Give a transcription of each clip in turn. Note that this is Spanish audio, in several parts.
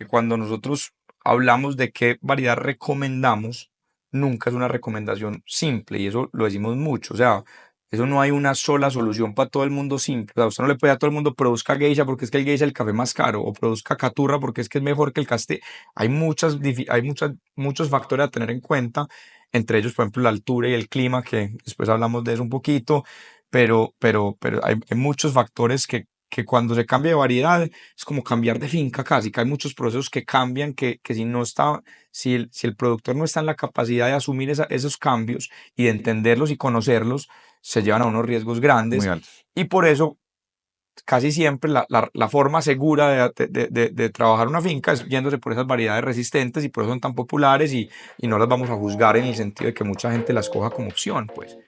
que cuando nosotros hablamos de qué variedad recomendamos, nunca es una recomendación simple y eso lo decimos mucho. O sea, eso no hay una sola solución para todo el mundo simple. O sea, usted no le puede a todo el mundo produzca geisha porque es que el geisha es el café más caro o produzca caturra porque es que es mejor que el casté. Muchos factores a tener en cuenta, entre ellos, por ejemplo, la altura y el clima, que después hablamos de eso un poquito, pero hay muchos factores que cuando se cambia de variedad es como cambiar de finca casi, que hay muchos procesos que cambian, que si no está, si el productor no está en la capacidad de asumir esos cambios y de entenderlos y conocerlos, se llevan a unos riesgos Muy grandes. altos. Y por eso, casi siempre la forma segura de trabajar una finca es yéndose por esas variedades resistentes y por eso son tan populares y no las vamos a juzgar en el sentido de que mucha gente las coja como opción, pues.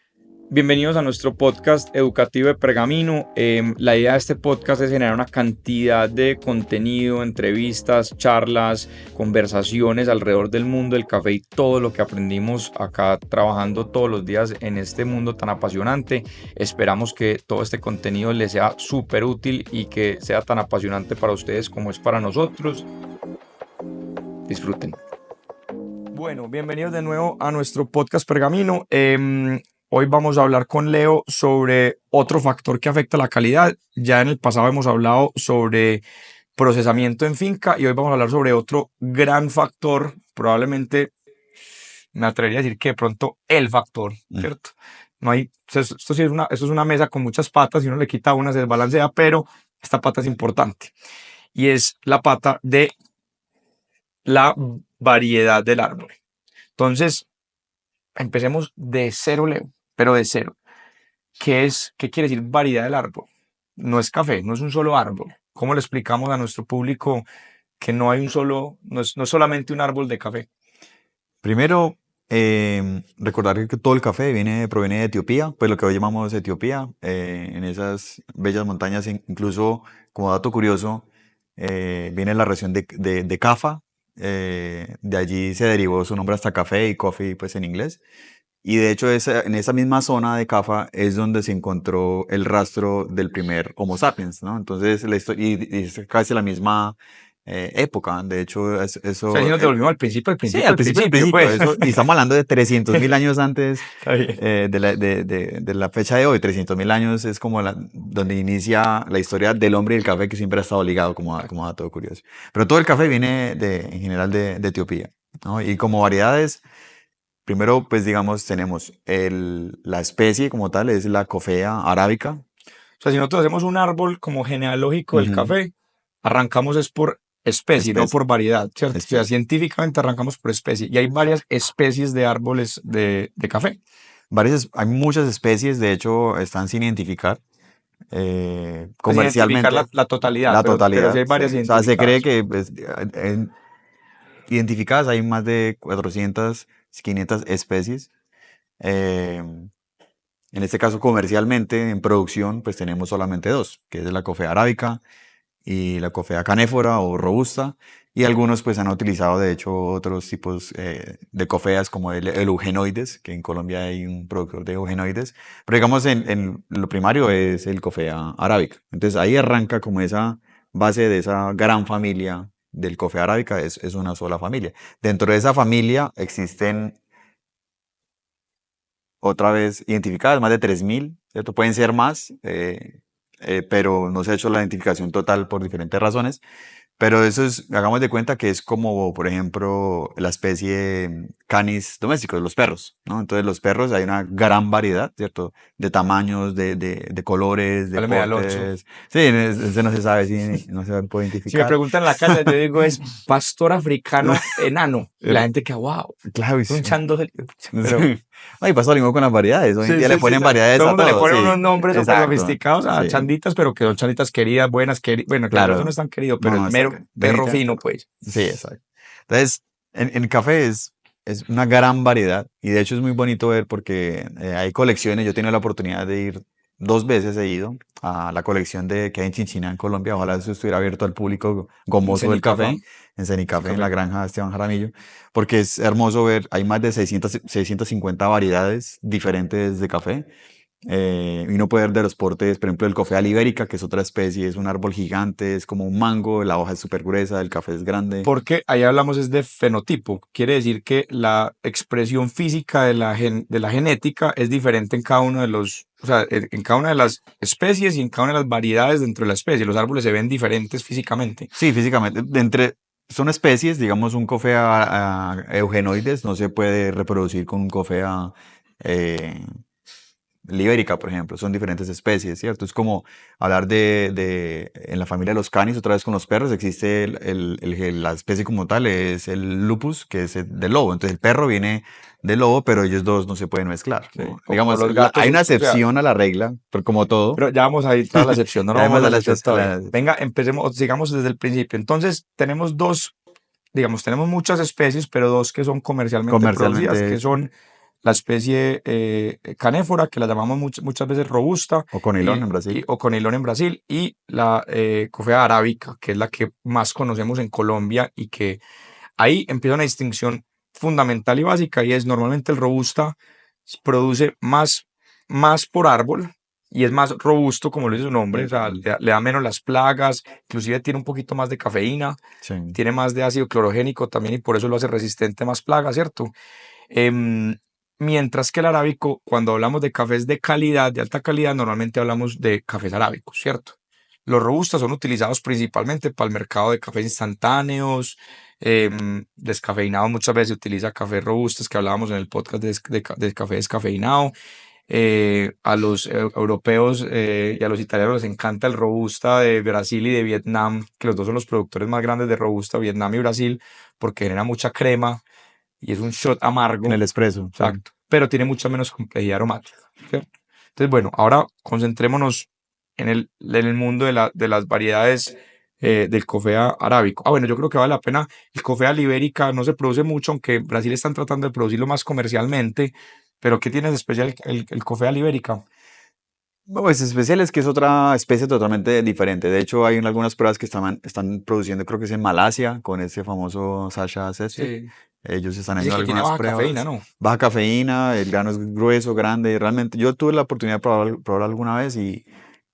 Bienvenidos a nuestro podcast educativo de Pergamino. La idea de este podcast es generar una cantidad de contenido, entrevistas, charlas, conversaciones alrededor del mundo del café y todo lo que aprendimos acá trabajando todos los días en este mundo tan apasionante. Esperamos que todo este contenido les sea súper útil y que sea tan apasionante para ustedes como es para nosotros. Disfruten. Bueno, bienvenidos de nuevo a nuestro podcast Pergamino. Hoy vamos a hablar con Leo sobre otro factor que afecta la calidad. Ya en el pasado hemos hablado sobre procesamiento en finca y hoy vamos a hablar sobre otro gran factor, probablemente me atrevería a decir que de pronto el factor, ¿cierto? No hay, esto sí es esto es una mesa con muchas patas y uno le quita una, se desbalancea, pero esta pata es importante y es la pata de la variedad del árbol. Entonces, empecemos de cero, Leo, pero de cero. ¿Qué quiere decir variedad del árbol? No es café, no es un solo árbol. ¿Cómo le explicamos a nuestro público que no hay un solo, no es solamente un árbol de café? Primero, recordar que todo el café proviene de Etiopía, pues lo que hoy llamamos Etiopía, en esas bellas montañas, incluso como dato curioso, viene la región de Cafa, de allí se derivó su nombre hasta café y coffee pues en inglés, y de hecho en esa misma zona de Cafa es donde se encontró el rastro del primer Homo sapiens, ¿no? Entonces, y es casi la misma época, de hecho O sea, si eso... nos devolvimos al Sí, principio, al al principio, principio, pues. eso, y estamos hablando de 300.000 años antes Está bien. de la fecha de hoy. 300.000 años es como donde inicia la historia del hombre y el café, que siempre ha estado ligado, como dato curioso. Pero todo el café viene en general de Etiopía, ¿no? Y como variedades, primero, pues digamos, tenemos la especie como tal, es la Coffea arábica. O sea, si nosotros hacemos un árbol como genealógico del Ujú. café, arrancamos es por especie, no por Especie, variedad, ¿cierto? O sea, especie. científicamente arrancamos por especie y hay varias especies de árboles de café. Hay muchas especies, de hecho, están sin identificar. Pues identificar Comercialmente, la totalidad, la pero sí totalidad, hay sí. varias O sea, se cree identificadas. que pues, identificadas hay más de 400, 500 especies. Eh, en este caso, comercialmente, en producción, pues tenemos solamente dos, que es la Coffea arábica y la Coffea canéfora o robusta. Y algunos pues han utilizado de hecho otros tipos de cofeas como el eugenoides, que en Colombia hay un productor de eugenoides. Pero digamos en lo primario es el Coffea arábica. Entonces ahí arranca como esa base de esa gran familia del Coffea arábica, es una sola familia. Dentro de esa familia existen otra vez identificadas más de 3.000, ¿cierto? Pueden ser más, pero no se ha hecho la identificación total por diferentes razones. Pero eso es, hagamos de cuenta que es como, por ejemplo, la especie Canis domésticos, los perros, ¿no? Entonces, los perros hay una gran variedad, ¿cierto? De tamaños, de colores, de Háblame al 8. portes. Sí, ese no se sabe si no se puede Si me identificar. preguntan en la calle, yo digo es pastor africano enano. Y la Er, gente que, wow, Claro, es un chando. Pero sí. Ay, pasa lo mismo con las variedades. Hoy en sí, día le sí, sí. ponen variedades Todo el a mundo le todo, pone sí. unos nombres súper Exacto. sofisticados a Sí, chanditas, pero que son chanditas queridas, buenas, queridas. Bueno, que el perro no claro. es tan querido, pero No, es no está mero acá. perro Definitivamente. fino, pues. Sí, exacto. Entonces, en café es una gran variedad y de hecho es muy bonito ver porque hay colecciones. Yo he tenido la oportunidad de ir 2 veces, he ido a la colección que hay en Chinchina, en Colombia. Ojalá eso estuviera abierto al público En gomoso del Cenicafá. café, en Cenicafé, en la Café. granja de Esteban Jaramillo, porque es hermoso ver, hay más de 650 variedades diferentes de café Y uno puede ver de los portes, por ejemplo, el Coffea libérica, que es otra especie, es un árbol gigante, es como un mango, la hoja es súper gruesa, el café es grande. Porque ahí hablamos es de fenotipo, quiere decir que la expresión física de de la genética es diferente en cada uno de los, o sea, en cada una de las especies y en cada una de las variedades dentro de la especie. Los árboles se ven diferentes físicamente. Sí, físicamente, son especies, digamos, un Coffea eugenoides no se puede reproducir con un Coffea eh, libérica, por ejemplo, son diferentes especies, ¿cierto? Es como hablar en la familia de los canis, otra vez con los perros, existe la especie como tal, es el lupus, que es el del lobo. Entonces el perro viene del lobo, pero ellos dos no se pueden mezclar, Sí, ¿no? o como Digamos, los gatos, hay una o sea, excepción a la regla, pero como todo, pero ya vamos a entrar a la excepción, no y nos vamos además a la de excepción todavía. la- Venga, empecemos, sigamos desde el principio. Entonces, tenemos dos, digamos, tenemos muchas especies, pero dos que son comercialmente producidas, comercialmente que son la especie canéfora, que la llamamos muchas veces robusta, o conilón en Brasil. o conilón en Brasil, y la cofea arábica, que es la que más conocemos en Colombia y que ahí empieza una distinción fundamental y básica, y es normalmente el robusta produce más por árbol y es más robusto, como lo dice su nombre, o sea, le da menos las plagas, inclusive tiene un poquito más de cafeína, Sí. tiene más de ácido clorogénico también y por eso lo hace resistente a más plagas, ¿cierto? Em, Mientras que el arábico, cuando hablamos de cafés de calidad, de alta calidad, normalmente hablamos de cafés arábicos, ¿cierto? Los robustas son utilizados principalmente para el mercado de cafés instantáneos, descafeinados. Muchas veces se utiliza café robustas que hablábamos en el podcast de café descafeinado. A los europeos y a los italianos les encanta el robusta de Brasil y de Vietnam, que los dos son los productores más grandes de robusta, Vietnam y Brasil, porque genera mucha crema y es un shot En amargo, el espresso, sí. exacto, pero tiene mucha menos complejidad aromática, ¿cierto? Entonces, bueno, ahora concentrémonos en el mundo de las variedades del cofea arábico. Ah, bueno, yo creo que vale la pena. El cofea libérica no se produce mucho, aunque en Brasil están tratando de producirlo más comercialmente. Pero ¿qué tiene de especial el cofea libérica? No, pues especial es que es otra especie totalmente diferente. De hecho, hay algunas pruebas que están produciendo, creo que es en Malasia, con ese famoso Sasha Seste. Sí. Ellos están Dice haciendo que tiene algunas baja cafeína, pruebas. ¿no? Baja cafeína, el grano es grueso, grande. Realmente, yo tuve la oportunidad de probar alguna vez y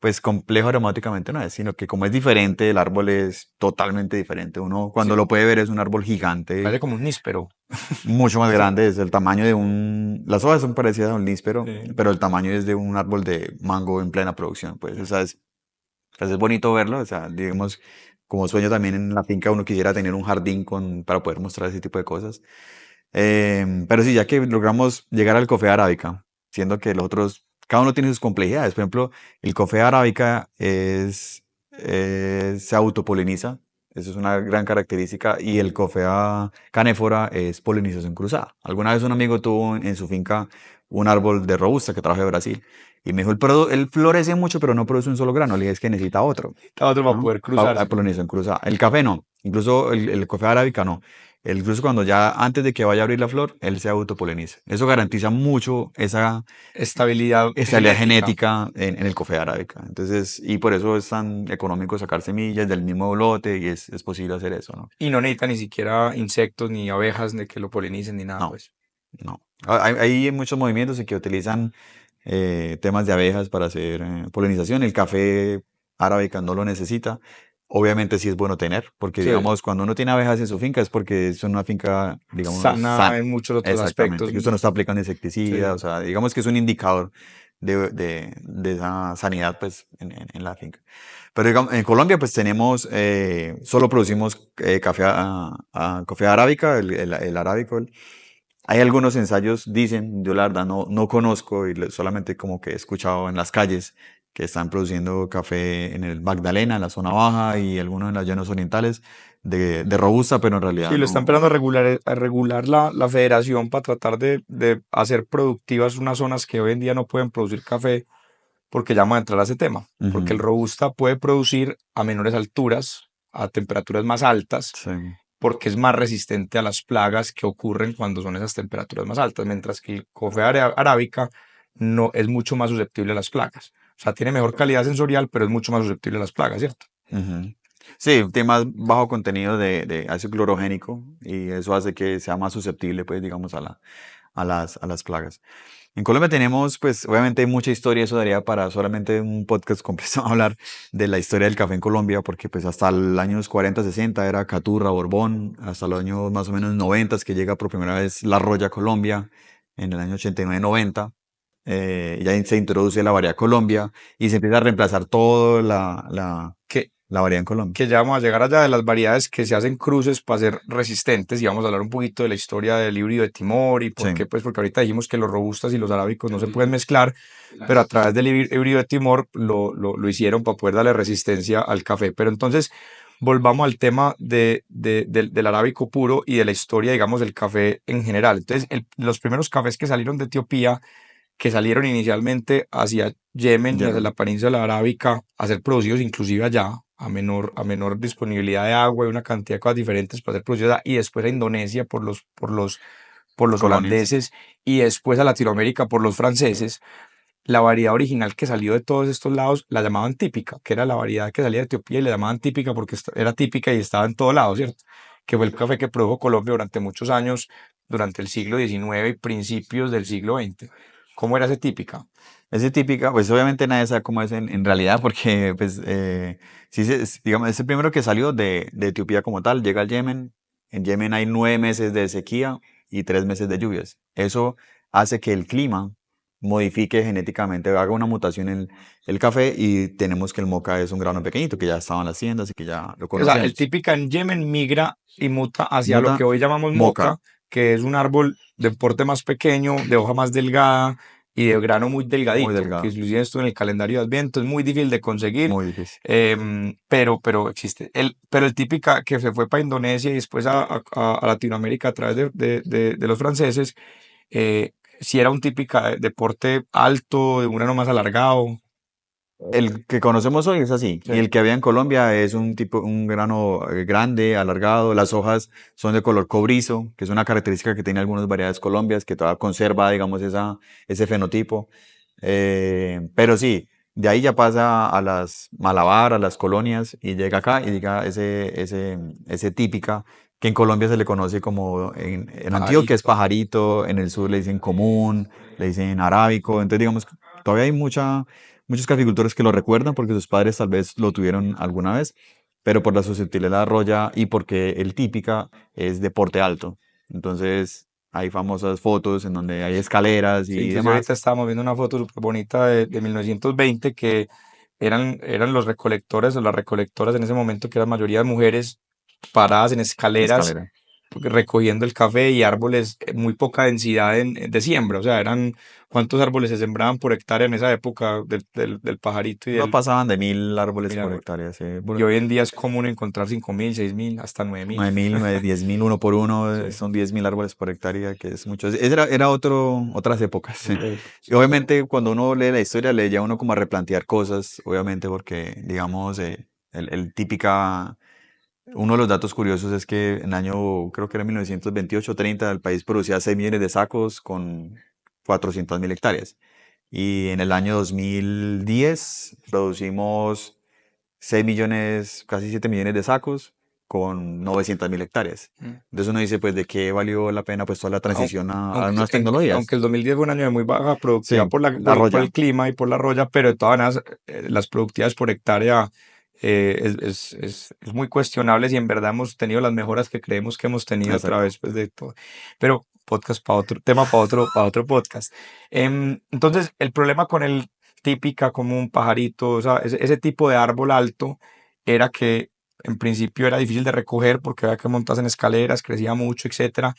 pues complejo aromáticamente no es, sino que como es diferente, el árbol es totalmente diferente. Uno Sí, cuando lo puede ver es un árbol gigante, parece como un níspero. mucho más grande, es el tamaño de un... Las hojas son parecidas a un níspero, Sí. pero el tamaño es de un árbol de mango en plena producción. Pues, o sea, pues es bonito verlo, o sea, digamos, como sueño también en la finca uno quisiera tener un jardín para poder mostrar ese tipo de cosas. Pero sí, ya que logramos llegar al café arábica, siendo que los otros, cada uno tiene sus complejidades. Por ejemplo, el café arábica se autopoliniza, eso es una gran característica, y el cofea canéfora es polinización cruzada. Alguna vez un amigo tuvo en su finca un árbol de robusta que trajo de Brasil, y me dijo, él florece mucho, pero no produce un solo grano, le dije, es que necesita otro, Está otro para ¿no? poder cruzarse. Polinización cruzada. El café no, incluso el café arábica no. Incluso cuando ya antes de que vaya a abrir la flor, él se autopoliniza. Eso garantiza mucho esa Estabilidad estabilidad genética. genética en el café arábica. Entonces, y por eso es tan económico sacar semillas del mismo lote y es posible hacer eso, ¿no? Y no necesita ni siquiera insectos, ni abejas, de que lo polinicen, ni nada, No, pues. no. Hay muchos movimientos en que utilizan temas de abejas para hacer polinización. El café arábica no lo necesita. Obviamente sí es bueno tener, porque Sí, digamos, cuando uno tiene abejas en su finca es porque es una finca, digamos, sana sana. en muchos otros Exactamente, aspectos. que usted no está aplicando insecticida, o Sí. sea, digamos que es un indicador de esa sanidad, pues, en la finca. Pero digamos, en Colombia, pues tenemos, solo producimos café, café arábica, el arábico. Hay algunos ensayos, dicen, yo la verdad no conozco y solamente como que he escuchado en las calles que están produciendo café en el Magdalena, en la zona baja y algunos en las llanos orientales de robusta, pero en Sí, realidad lo está no. empezando a regular la federación para tratar de hacer productivas unas zonas que hoy en día no pueden producir café, porque ya vamos a entrar a ese tema. Porque el Ujú, robusta puede producir a menores alturas, a temperaturas más altas, sí, porque es más resistente a las plagas que ocurren cuando son esas temperaturas más altas, mientras que el café arábica no es mucho más susceptible a las plagas. O sea, tiene mejor calidad sensorial, pero es mucho más susceptible a las plagas, ¿cierto? ujú. Sí, tiene más bajo contenido de ácido clorogénico y eso hace que sea más susceptible, pues, digamos, a a las plagas. En Colombia tenemos, pues obviamente hay mucha historia, eso daría para solamente un podcast completo hablar de la historia del café en Colombia, porque pues hasta los años 40, 60 era Caturra, Borbón, hasta los años más o menos 90 que llega por primera vez La Roya a Colombia, en el año 89, 90, ya se introduce la variedad Colombia y se empieza a reemplazar toda Que, la variedad en Colombia. que ya vamos a llegar allá de las variedades que se hacen cruces para ser resistentes y vamos a hablar un poquito de la historia del híbrido de Timor y por Sí, qué, pues porque ahorita dijimos que los robustas y los arábicos no se pueden mezclar, pero a través del híbrido de Timor lo hicieron para poder darle resistencia al café. Pero entonces volvamos al tema del arábico puro y de la historia, digamos, del café en general. Entonces, los primeros cafés que salieron de Etiopía, que salieron inicialmente hacia Yemen y hacia Yemen. la península arábica a ser producidos inclusive allá, a menor disponibilidad de agua y una cantidad de cosas diferentes para ser producidos allá, y después a Indonesia por los Colonias. holandeses y después a Latinoamérica por los franceses. La variedad original que salió de todos estos lados la llamaban típica, que era la variedad que salía de Etiopía y le llamaban típica porque era típica y estaba en todo lado, ¿cierto? Que fue el café que produjo Colombia durante muchos años, durante el siglo XIX y principios del siglo XX. ¿Cómo era ese típica? Ese típica, pues obviamente nadie sabe cómo es en realidad, porque pues sí digamos, es el primero que salió de Etiopía como tal, llega al Yemen. En Yemen hay 9 meses de sequía y 3 meses de lluvias. Eso hace que el clima modifique genéticamente, haga una mutación en el café y tenemos que el moca es un grano pequeñito que ya estaba en las tiendas y que ya lo O sea, el conocemos. típica en Yemen migra y muta hacia lo Muta, que hoy llamamos moca, moca, que es un árbol de porte más pequeño, de hoja más delgada y de grano muy muy delgadito, que delgado, inclusive esto en el calendario de Adviento es muy difícil de conseguir, muy difícil. pero existe. Pero el típica que se fue para Indonesia y después a Latinoamérica a través de los franceses, si era un típica de porte alto, de un grano más alargado. El que conocemos hoy es así, y Sí. el que había en Colombia es un tipo, un grano grande, alargado. Las hojas son de color cobrizo, que es una característica que tiene algunas variedades colombias, que todavía conserva, digamos, ese fenotipo. Pero sí, de ahí ya pasa a las Malabar, a las colonias, y llega acá y llega ese típica, que en Colombia se le conoce como, en Antioquia es Pajarito. pajarito, en el sur le dicen común, le dicen arábico. Entonces, digamos, todavía hay muchos caficultores que lo recuerdan porque sus padres tal vez lo tuvieron alguna vez, pero por la susceptibilidad de la roya y porque el típica es de porte alto. Entonces hay famosas fotos en donde hay escaleras Sí, y inclusive ahorita demás. estábamos viendo una foto súper bonita de 1920 que eran los recolectores o las recolectoras en ese momento, que eran mayoría de mujeres paradas en escaleras Escalera. recogiendo el café y árboles, muy poca densidad de siembra. O sea, eran cuántos árboles se sembraban por hectárea en esa época del pajarito y No del pasaban de 1.000 árboles mil por árbol. hectárea. Sí. Y hoy en día es común encontrar 5.000, 6.000, hasta 9.000. 9.000, 10.000, uno por uno, Sí, son 10.000 árboles por hectárea, que es mucho. Era otras épocas. otra época. Y obviamente cuando uno lee la historia le lleva a uno como a replantear cosas, obviamente porque, digamos, el típica, uno de los datos curiosos es que en el año, creo que era 1928-30, el país producía 6 millones de sacos con 400.000 hectáreas. Y en el año 2010 producimos 6 millones, casi 7 millones de sacos con 900.000 hectáreas. Mm. Entonces uno dice, pues, ¿de qué valió la pena pues toda la Aun- transición a nuevas tecnologías? Aunque el 2010 fue un año de muy baja productividad Sí, la por roya, el clima y por la roya, pero de todas maneras las productividades por hectárea es muy cuestionables y en verdad hemos tenido las mejoras que creemos que hemos tenido a exacto. través pues, de todo. Pero podcast para otro tema, para otro podcast. Entonces, el problema con el típica como un pajarito, o sea, ese tipo de árbol alto era que en principio era difícil de recoger porque había que montarse en escaleras, crecía mucho, etcétera.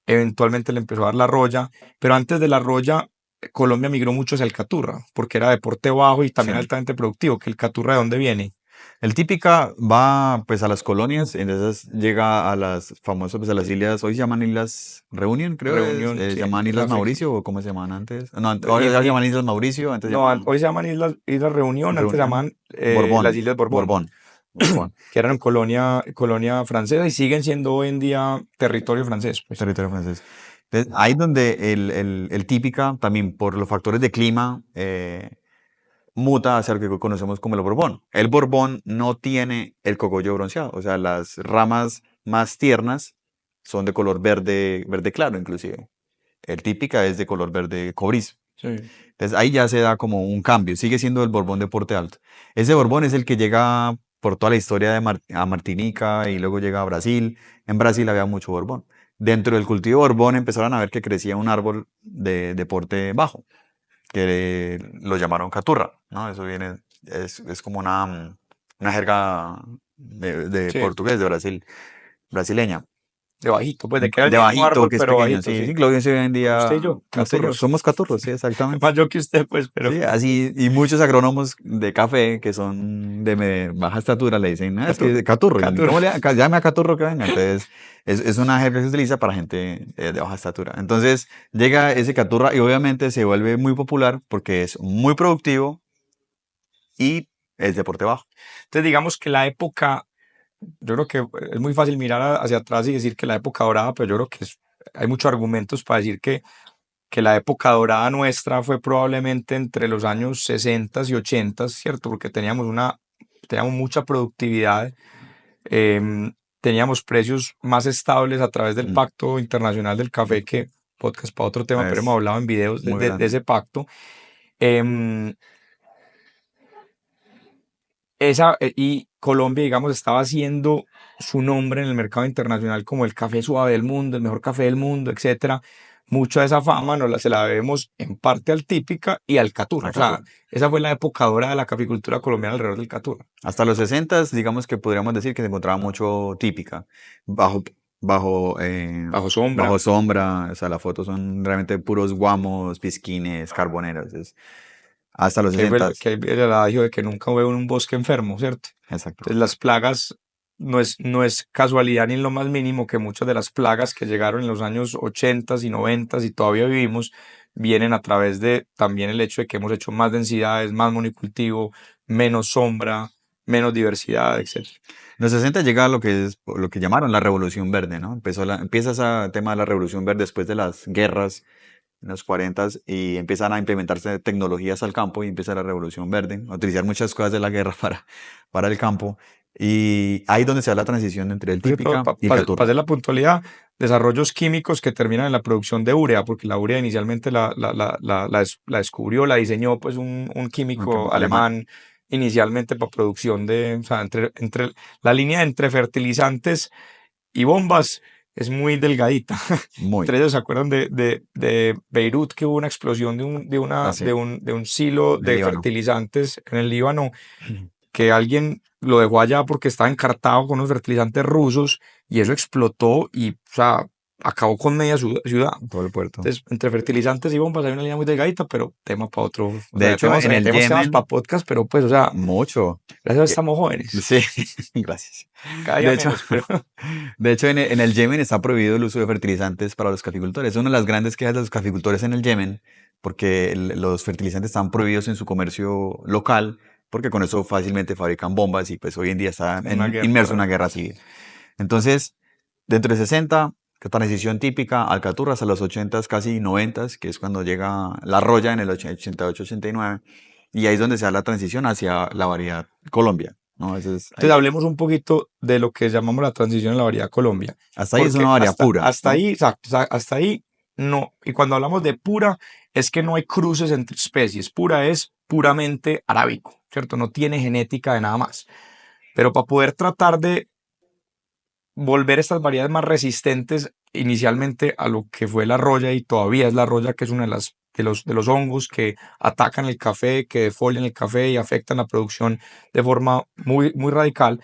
Eventualmente le empezó a dar la roya, pero antes de la roya, Colombia migró mucho hacia el caturra, porque era deporte bajo y Sí. también altamente productivo. ¿Que el caturra de dónde viene? El típica va pues a las colonias, entonces llega a las famosas, pues a las islas, hoy se llaman Islas Reunion, creo Reunión, se sí, llaman es Islas África. Mauricio o cómo se llaman antes. No, ahora Y, ya se y- llaman Islas Mauricio, antes se no, llamaban hoy se llaman Islas Reunión, antes se Reunión, llaman las Borbón, Islas Borbón, Borbón, Borbón, que eran colonia francesa y siguen siendo hoy en día territorio francés, pues. territorio francés. Entonces, ahí donde el típica, también por los factores de clima, muta hacia lo que conocemos como el Borbón. El Borbón no tiene el cogollo bronceado, o sea, las ramas más tiernas son de color verde, verde claro inclusive. el típica es de color verde cobrizo. Sí. Entonces ahí ya se da como un cambio, sigue siendo el Borbón de porte alto. Ese Borbón es el que llega por toda la historia de a Martinica y luego llega a Brasil. En Brasil había mucho Borbón. Dentro del cultivo de Borbón empezaron a ver que crecía un árbol de porte bajo, que lo llamaron caturra, ¿no? Eso viene, es como una jerga de Sí, portugués, de Brasil, brasileña. de bajito, pues de que era el De mismo bajito, árbol, que es pero pequeño, bajito, sí, sí, sí. Claudio, sí, hoy en Como usted y día, yo, usted y yo, caturros. somos caturros, sí, exactamente. Más yo que usted, pues, pero Sí, así, y muchos agrónomos de café que son de baja estatura le dicen, "Ah, es que caturro, y caturro. ¿cómo le llame a caturro que venga?" Entonces, es una jerga que se utiliza para gente de baja estatura. Entonces, llega ese caturra y obviamente se vuelve muy popular porque es muy productivo y es de porte bajo. Entonces, digamos que la época, yo creo que es muy fácil mirar hacia atrás y decir que la época dorada, pero yo creo que hay muchos argumentos para decir que la época dorada nuestra fue probablemente entre los años 60 y 80, ¿cierto? Porque teníamos mucha productividad, teníamos precios más estables a través del Mm, Pacto Internacional del Café, que podcast para otro tema, pero hemos Es hablado en videos muy de grande. ese pacto. Em, y Colombia, digamos, estaba haciendo su nombre en el mercado internacional como el café suave del mundo, el mejor café del mundo, etcétera. Mucha de esa fama se la debemos en parte al Típica y al Caturra. O Acá sea, esa fue la época dorada de la caficultura colombiana alrededor del Caturra. hasta los 60, digamos que podríamos decir que se encontraba mucho típica, bajo, bajo, eh, Bajo sombra, bajo sombra, o sea, las fotos son realmente puros guamos, pisquines, carboneros, hasta los que fue 60, que hay el adagio de que nunca hubo un bosque enfermo, ¿cierto? exacto. Entonces las plagas no es casualidad ni en lo más mínimo que muchas de las plagas que llegaron en los años 80 y 90 y todavía vivimos vienen a través de también el hecho de que hemos hecho más densidades, más monocultivo, menos sombra, menos diversidad, etcétera. En los 60 llega lo que llamaron la Revolución Verde, ¿no? Empieza ese tema de la Revolución Verde después de las guerras en los 40 y empiezan a implementarse tecnologías al campo y empieza la Revolución Verde, a utilizar muchas cosas de la guerra para el campo. Y ahí es donde se da la transición entre el típica y el Para caturra. hacer la puntualidad, desarrollos químicos que terminan en la producción de urea, porque la urea inicialmente la descubrió, la diseñó pues un Ok, químico alemán, alemán inicialmente para producción o sea, entre la línea entre fertilizantes y bombas es muy delgadita. muy. Entre ellos se acuerdan de Beirut, que hubo una explosión Así, de un silo en el de Líbano. fertilizantes en el Líbano que alguien lo dejó allá porque estaba encartado con unos fertilizantes rusos y eso explotó y, o sea, acabó con media ciudad. Todo el puerto. Entonces, entre fertilizantes y bombas hay una línea muy delgadita, pero tema para otro. O De sea, hecho, en el tenemos temas para Yemen, podcast, pero pues, o sea, mucho. gracias a Dios Eh, estamos jóvenes, Sí, gracias. cada día De hecho, menos, pero de hecho en el Yemen está prohibido el uso de fertilizantes para los caficultores. Es una de las grandes quejas de los caficultores en el Yemen, porque los fertilizantes están prohibidos en su comercio local, porque con eso fácilmente fabrican bombas y pues hoy en día está una inmerso en guerra. una guerra civil. Entonces, dentro de 60, que transición típica, Alcaturra hasta los 80, casi 90, que es cuando llega la Roya en el 88-89, y ahí es donde se da la transición hacia la variedad Colombia, ¿no? Entonces, hablemos un poquito de lo que llamamos la transición en la variedad Colombia, Hasta ahí es una porque variedad pura, hasta ¿no? ahí, exacto, hasta ahí no. Y cuando hablamos de pura, es que no hay cruces entre especies. Pura es puramente arábico, ¿cierto? No tiene genética de nada más. Pero para poder tratar de volver estas variedades más resistentes inicialmente a lo que fue la roya y todavía es la roya, que es una de los hongos que atacan el café, que defolian el café y afectan la producción de forma muy, muy radical,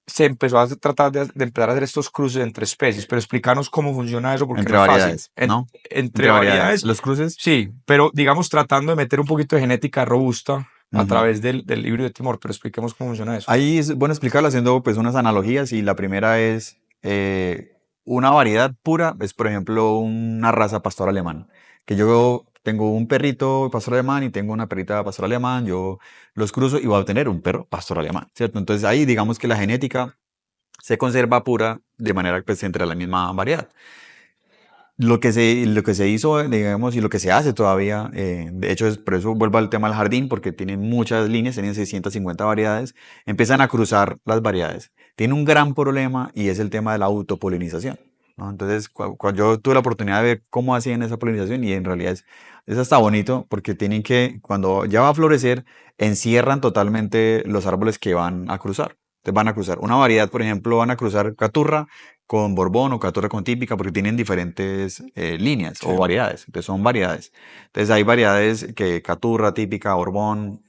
se empezó a tratar de empezar a hacer estos cruces entre especies, pero explícanos cómo funciona eso porque no Entre es fácil. variedades, ¿no? Entre Entre variedades. variedades, Los cruces, sí, pero digamos tratando de meter un poquito de genética robusta a ujú. través del híbrido de Timor, pero expliquemos cómo funciona eso. Ahí es bueno explicarlo haciendo pues unas analogías y la primera es una variedad pura, es por ejemplo una raza pastor alemán, que yo tengo un perrito pastor alemán y tengo una perrita pastor alemán, yo los cruzo y voy a obtener un perro pastor alemán, ¿cierto? Entonces ahí digamos que la genética se conserva pura de manera pues entre la misma variedad. Lo que se hizo, digamos, y lo que se hace todavía, de hecho, por eso vuelvo al tema del jardín, porque tienen muchas líneas, tienen 650 variedades, empiezan a cruzar las variedades. Tiene un gran problema y es el tema de la autopolinización. ¿no? Entonces, cuando yo tuve la oportunidad de ver cómo hacían esa polinización, y en realidad es hasta bonito porque tienen que, cuando ya va a florecer, encierran totalmente los árboles que van a cruzar. Entonces van a cruzar una variedad, por ejemplo, van a cruzar caturra con borbón o caturra con típica porque tienen diferentes líneas Sí. o variedades. Entonces son variedades. Entonces hay variedades que caturra, típica, borbón,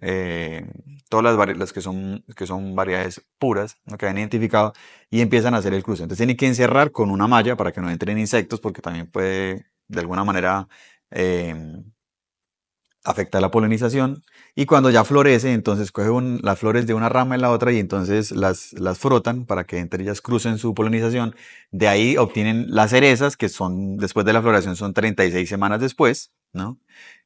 todas las que son variedades puras, ¿no? Que han identificado y empiezan a hacer el cruce. Entonces tienen que encerrar con una malla para que no entren insectos porque también puede de alguna manera eh, afectar la polinización. Y cuando ya florece, entonces coge las flores de una rama en la otra y entonces las frotan para que entre ellas crucen su polinización. De ahí obtienen las cerezas, que son después de la floración, son 36 semanas después, ¿no?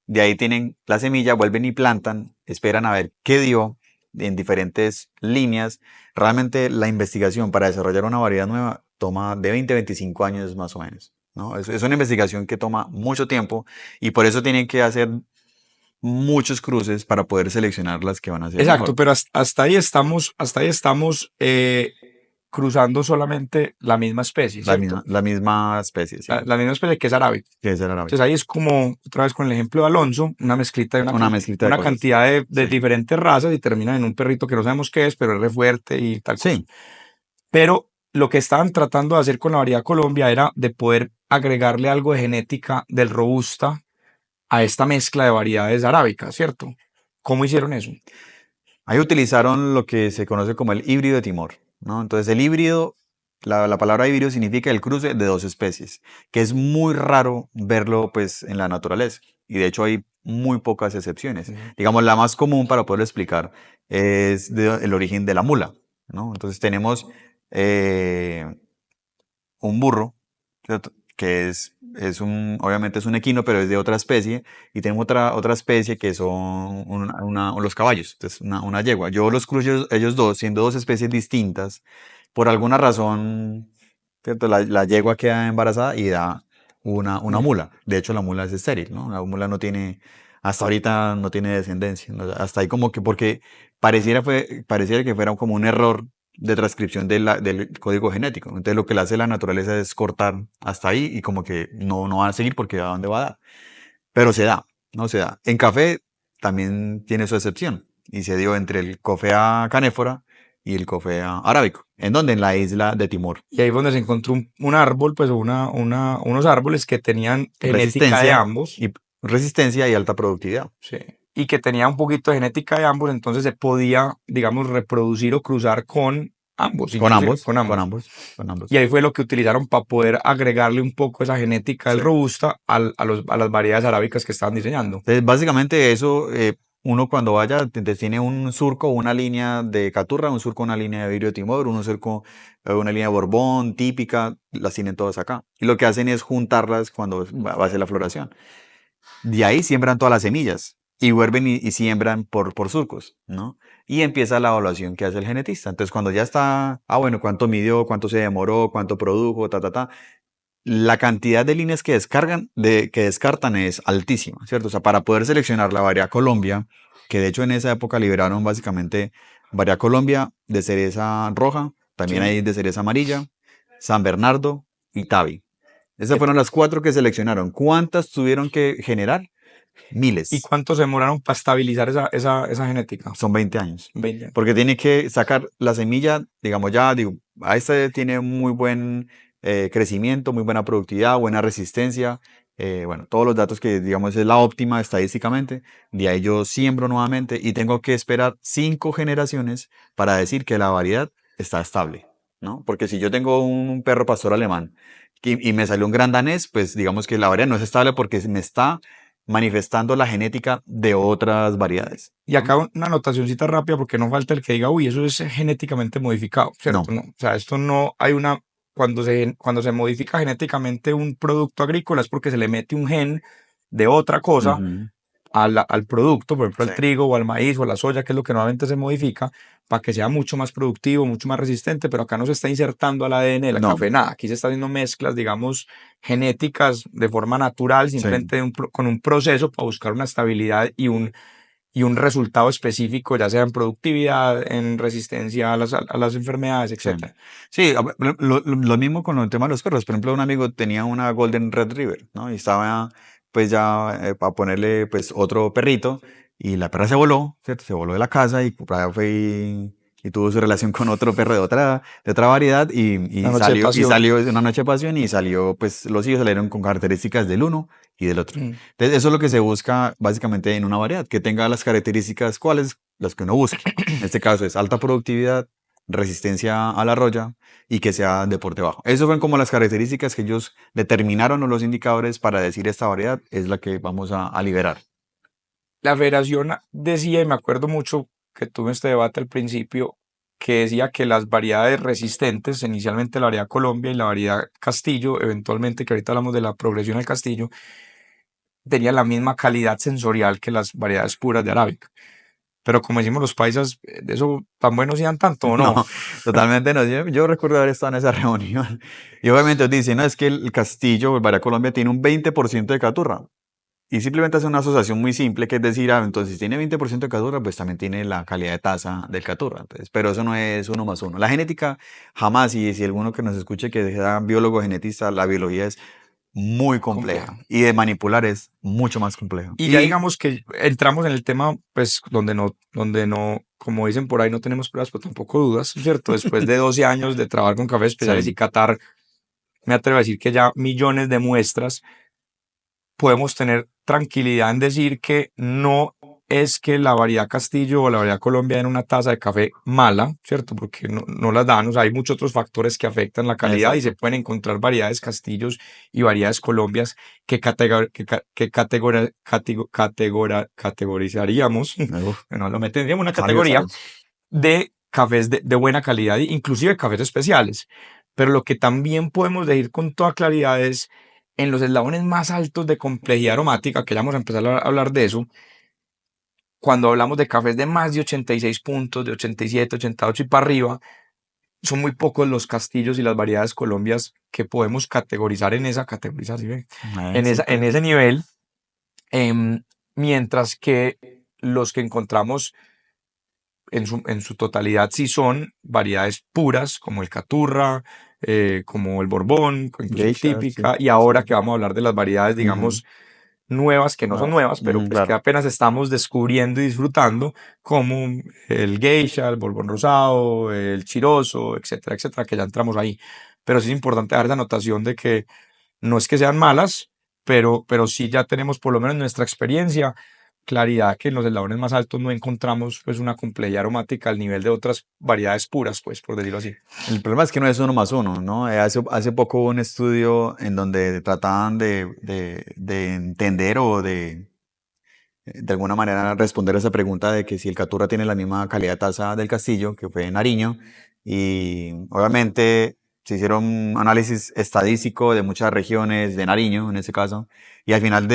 De ahí tienen la semilla, vuelven y plantan, esperan a ver qué dio en diferentes líneas. Realmente la investigación para desarrollar una variedad nueva toma de 20 a 25 años más o menos, ¿no? Es una investigación que toma mucho tiempo y por eso tienen que hacer muchos cruces para poder seleccionar las que van a ser Exacto, mejor. pero hasta ahí estamos cruzando solamente la misma especie, ¿cierto? La misma especie, La, ¿sí? la misma especie que es arábica. Que es el Entonces arábica. ahí es como, otra vez con el ejemplo de Alonso, una mezclita de Una mezclita de una cosas. cantidad de Sí. diferentes razas y termina en un perrito que no sabemos qué es, pero es re fuerte y tal cosa. Sí. Pero lo que estaban tratando de hacer con la variedad Colombia era de poder agregarle algo de genética del robusta a esta mezcla de variedades arábicas, ¿cierto? ¿Cómo hicieron eso? Ahí utilizaron lo que se conoce como el híbrido de Timor, ¿no? Entonces el híbrido, la palabra híbrido significa el cruce de dos especies, que es muy raro verlo pues en la naturaleza. Y de hecho hay muy pocas excepciones. Ujú. Digamos, la más común para poder explicar es el origen de la mula, ¿no? Entonces tenemos eh, un burro, ¿cierto? Que obviamente es un equino, pero es de otra especie, y tenemos otra especie que son los caballos, entonces una yegua. Yo los cruzo ellos dos, siendo dos especies distintas, por alguna razón, ¿cierto? La yegua queda embarazada y da una Mm. mula. De hecho, la mula es estéril, ¿no? La mula no tiene, hasta ahorita no tiene descendencia, ¿no? Hasta ahí como que porque pareciera que fuera como un error de transcripción del código genético. Entonces lo que le hace la naturaleza es cortar hasta ahí y como que no va a seguir porque a dónde va a dar. Pero se da, ¿no? Se da. En café también tiene su excepción y se dio entre el Coffea canéfora y el Coffea arábico. ¿En dónde? En la isla de Timor. Y ahí fue donde se encontró un árbol, pues unos árboles que tenían genética de Resistencia ambos, y resistencia y alta productividad. sí, y que tenía un poquito de genética de ambos, entonces se podía, digamos, reproducir o cruzar con ambos, Con inclusive ambos, con con ambos. ambos, con Y ambos. ahí fue lo que utilizaron para poder agregarle un poco esa genética del Sí. robusta a las variedades arábicas que estaban diseñando. Entonces, básicamente eso, uno cuando vaya, entonces tiene un surco, una línea de caturra, un surco, una línea de vidrio Timor, un surco, una línea de Borbón, típica, las tienen todas acá. Y lo que hacen es juntarlas cuando va a ser la floración. De ahí siembran todas las semillas y vuelven y siembran por surcos, ¿no? Y empieza la evaluación que hace el genetista. Entonces, cuando ya está, bueno, cuánto midió, cuánto se demoró, cuánto produjo, la cantidad de líneas que descartan es altísima, ¿cierto? O sea, para poder seleccionar la variedad Colombia, que de hecho en esa época liberaron básicamente variedad Colombia de cereza roja, también ¿Sí? hay de cereza amarilla, San Bernardo y Tabi. Esas Et- fueron las cuatro que seleccionaron. ¿Cuántas tuvieron que generar? ¿Y Miles. cuánto se demoraron para estabilizar esa genética? Son 20 años. 20 años. Porque tiene que sacar la semilla, digamos ya, digo, a este tiene muy buen crecimiento, muy buena productividad, buena resistencia, bueno, todos los datos que digamos es la óptima estadísticamente, de ahí yo siembro nuevamente y tengo que esperar 5 generaciones para decir que la variedad está estable, ¿no? Porque si yo tengo un perro pastor alemán y me salió un gran danés, pues digamos que la variedad no es estable porque me está manifestando la genética de otras variedades, Y ¿no? acá una anotacioncita rápida porque no falta el que diga, uy, eso es genéticamente modificado, ¿cierto? No. No, o sea, esto no hay una, cuando se modifica genéticamente un producto agrícola es porque se le mete un gen de otra cosa Ujú. al producto, por ejemplo, Sí. al trigo o al maíz o a la soya, que es lo que normalmente se modifica, para que sea mucho más productivo, mucho más resistente, pero acá no se está insertando al ADN de la No. café, nada. Aquí se está haciendo mezclas, digamos, genéticas de forma natural, Sí. simplemente con un proceso para buscar una estabilidad y y un resultado específico, ya sea en productividad, en resistencia a las enfermedades, Sí. etcétera. Sí, lo mismo con el tema de los perros. Por ejemplo, un amigo tenía una Golden Retriever, ¿no? Y estaba pues ya para ponerle pues otro perrito y la perra se voló, ¿cierto? Se voló de la casa y por allá fue y tuvo su relación con otro perro de otra variedad La y noche de pasión. salió una noche de pasión y salió pues los hijos salieron con características del uno y del otro. Mm. Entonces eso es lo que se busca básicamente en una variedad, que tenga las características cuáles, las que uno busque. En este caso es alta productividad, resistencia a la roya y que sea deporte bajo. Esas fueron como las características que ellos determinaron o los indicadores para decir esta variedad es la que vamos a liberar. La federación decía, y me acuerdo mucho que tuve este debate al principio, que decía que las variedades resistentes, inicialmente la variedad Colombia y la variedad Castillo, eventualmente que ahorita hablamos de la progresión al Castillo, tenían la misma calidad sensorial que las variedades puras de Arábica. Pero como decimos los paisas, de eso tan buenos sean tanto o no. No, totalmente no. Yo recuerdo haber estado en esa reunión y obviamente dicen, no, es que el Castillo, el Varia Colombia, tiene un 20% de caturra. Y simplemente hace una asociación muy simple, que es decir, entonces si tiene 20% de caturra, pues también tiene la calidad de taza del caturra. Entonces, pero eso no es uno más uno. La genética jamás, y si alguno que nos escuche que sea biólogo genetista, la biología es muy compleja Compleja. y de manipular es mucho más compleja. Y ya digamos que entramos en el tema, pues, donde no, como dicen por ahí, no tenemos pruebas, pero tampoco dudas, ¿cierto? Después de 12 años de trabajar con cafés especiales y Sí, catar, me atrevo a decir que ya millones de muestras, podemos tener tranquilidad en decir que no es que la variedad Castillo o la variedad Colombia den una taza de café mala, ¿cierto? Porque no las dan, o sea, hay muchos otros factores que afectan la calidad y se exacto. pueden encontrar variedades Castillos y variedades Colombias que, categorizaríamos, Uf, bueno, lo meteríamos en una sabio, categoría sabio. de cafés de buena calidad, inclusive cafés especiales. Pero lo que también podemos decir con toda claridad es en los eslabones más altos de complejidad aromática, que ya vamos a empezar a hablar de eso, cuando hablamos de cafés de más de 86 puntos, de 87, 88 y para arriba, son muy pocos los castillos y las variedades colombias que podemos categorizar en esa categoría, ¿sí ve? Sí, En ese nivel, em, mientras que los que encontramos en su totalidad sí son variedades puras, como el Caturra, como el Borbón, inclusive geisha, sí, típica, y sí. ahora que vamos a hablar de las variedades, Ujú, digamos, nuevas, que no son nuevas. nuevas, pero Ujú, pues que claro. apenas estamos descubriendo y disfrutando, como el Geisha, el Borbón Rosado, el Chiroso, etcétera, etcétera, que ya entramos ahí. Pero sí es importante dar esa anotación de que no es que sean malas, pero sí ya tenemos por lo menos en nuestra experiencia claridad que en los eslabones más altos no encontramos pues una complejidad aromática al nivel de otras variedades puras, pues por decirlo así. El problema es que no es uno más uno, ¿no? Hace poco hubo un estudio en donde trataban de entender o de alguna manera responder a esa pregunta de que si el Caturra tiene la misma calidad de taza del Castillo, que fue en Nariño, y obviamente se hicieron un análisis estadístico de muchas regiones de Nariño, en ese caso, y al final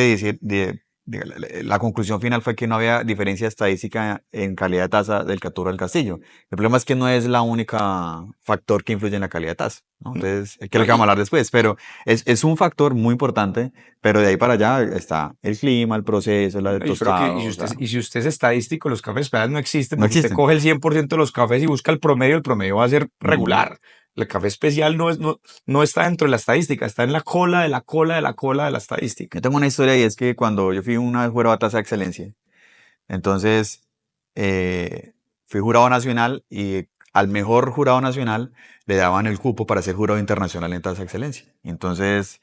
la conclusión final fue que no había diferencia estadística en calidad de taza del Caturra del Castillo. El problema es que no es la única factor que influye en la calidad de taza, ¿no? Entonces, que es No, lo que vamos a hablar después, pero es un factor muy importante, pero de ahí para allá está el clima, el proceso, la de yo creo que tostado, o sea, y si usted es estadístico, los cafés especiales no existen no porque usted existen. coge el 100% de los cafés y busca el promedio va a ser Ujú. regular. El café especial no está dentro de la estadística, está en la cola de la cola de la cola de la estadística. Yo tengo una historia y es que cuando yo fui una vez jurado a tasa de excelencia, entonces eh, fui jurado nacional y al mejor jurado nacional le daban el cupo para ser jurado internacional en tasa de excelencia. Entonces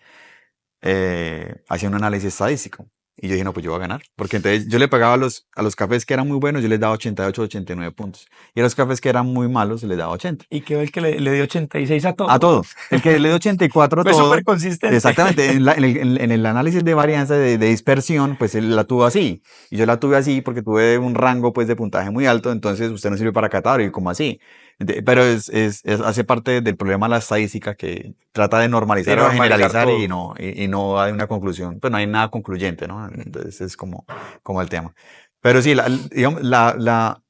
hacía un análisis estadístico. Y yo dije, no, pues yo voy a ganar. Porque entonces yo le pagaba a los cafés que eran muy buenos, yo les daba 88, 89 puntos. Y a los cafés que eran muy malos, les daba 80. Y quedó el que le dio 86 a A todo. todo. El que le dio 84 a Fue súper todo, consistente. exactamente, en el análisis de varianza de dispersión, pues él la tuvo así. Y yo la tuve así porque tuve un rango pues de puntaje muy alto, entonces usted no sirve para catar, y como así. Pero hace parte del problema de la estadística que trata de De normalizar o normalizar generalizar todo. y no hay una conclusión, pues no hay nada concluyente, ¿no? Entonces es como el tema. Pero sí, digamos, la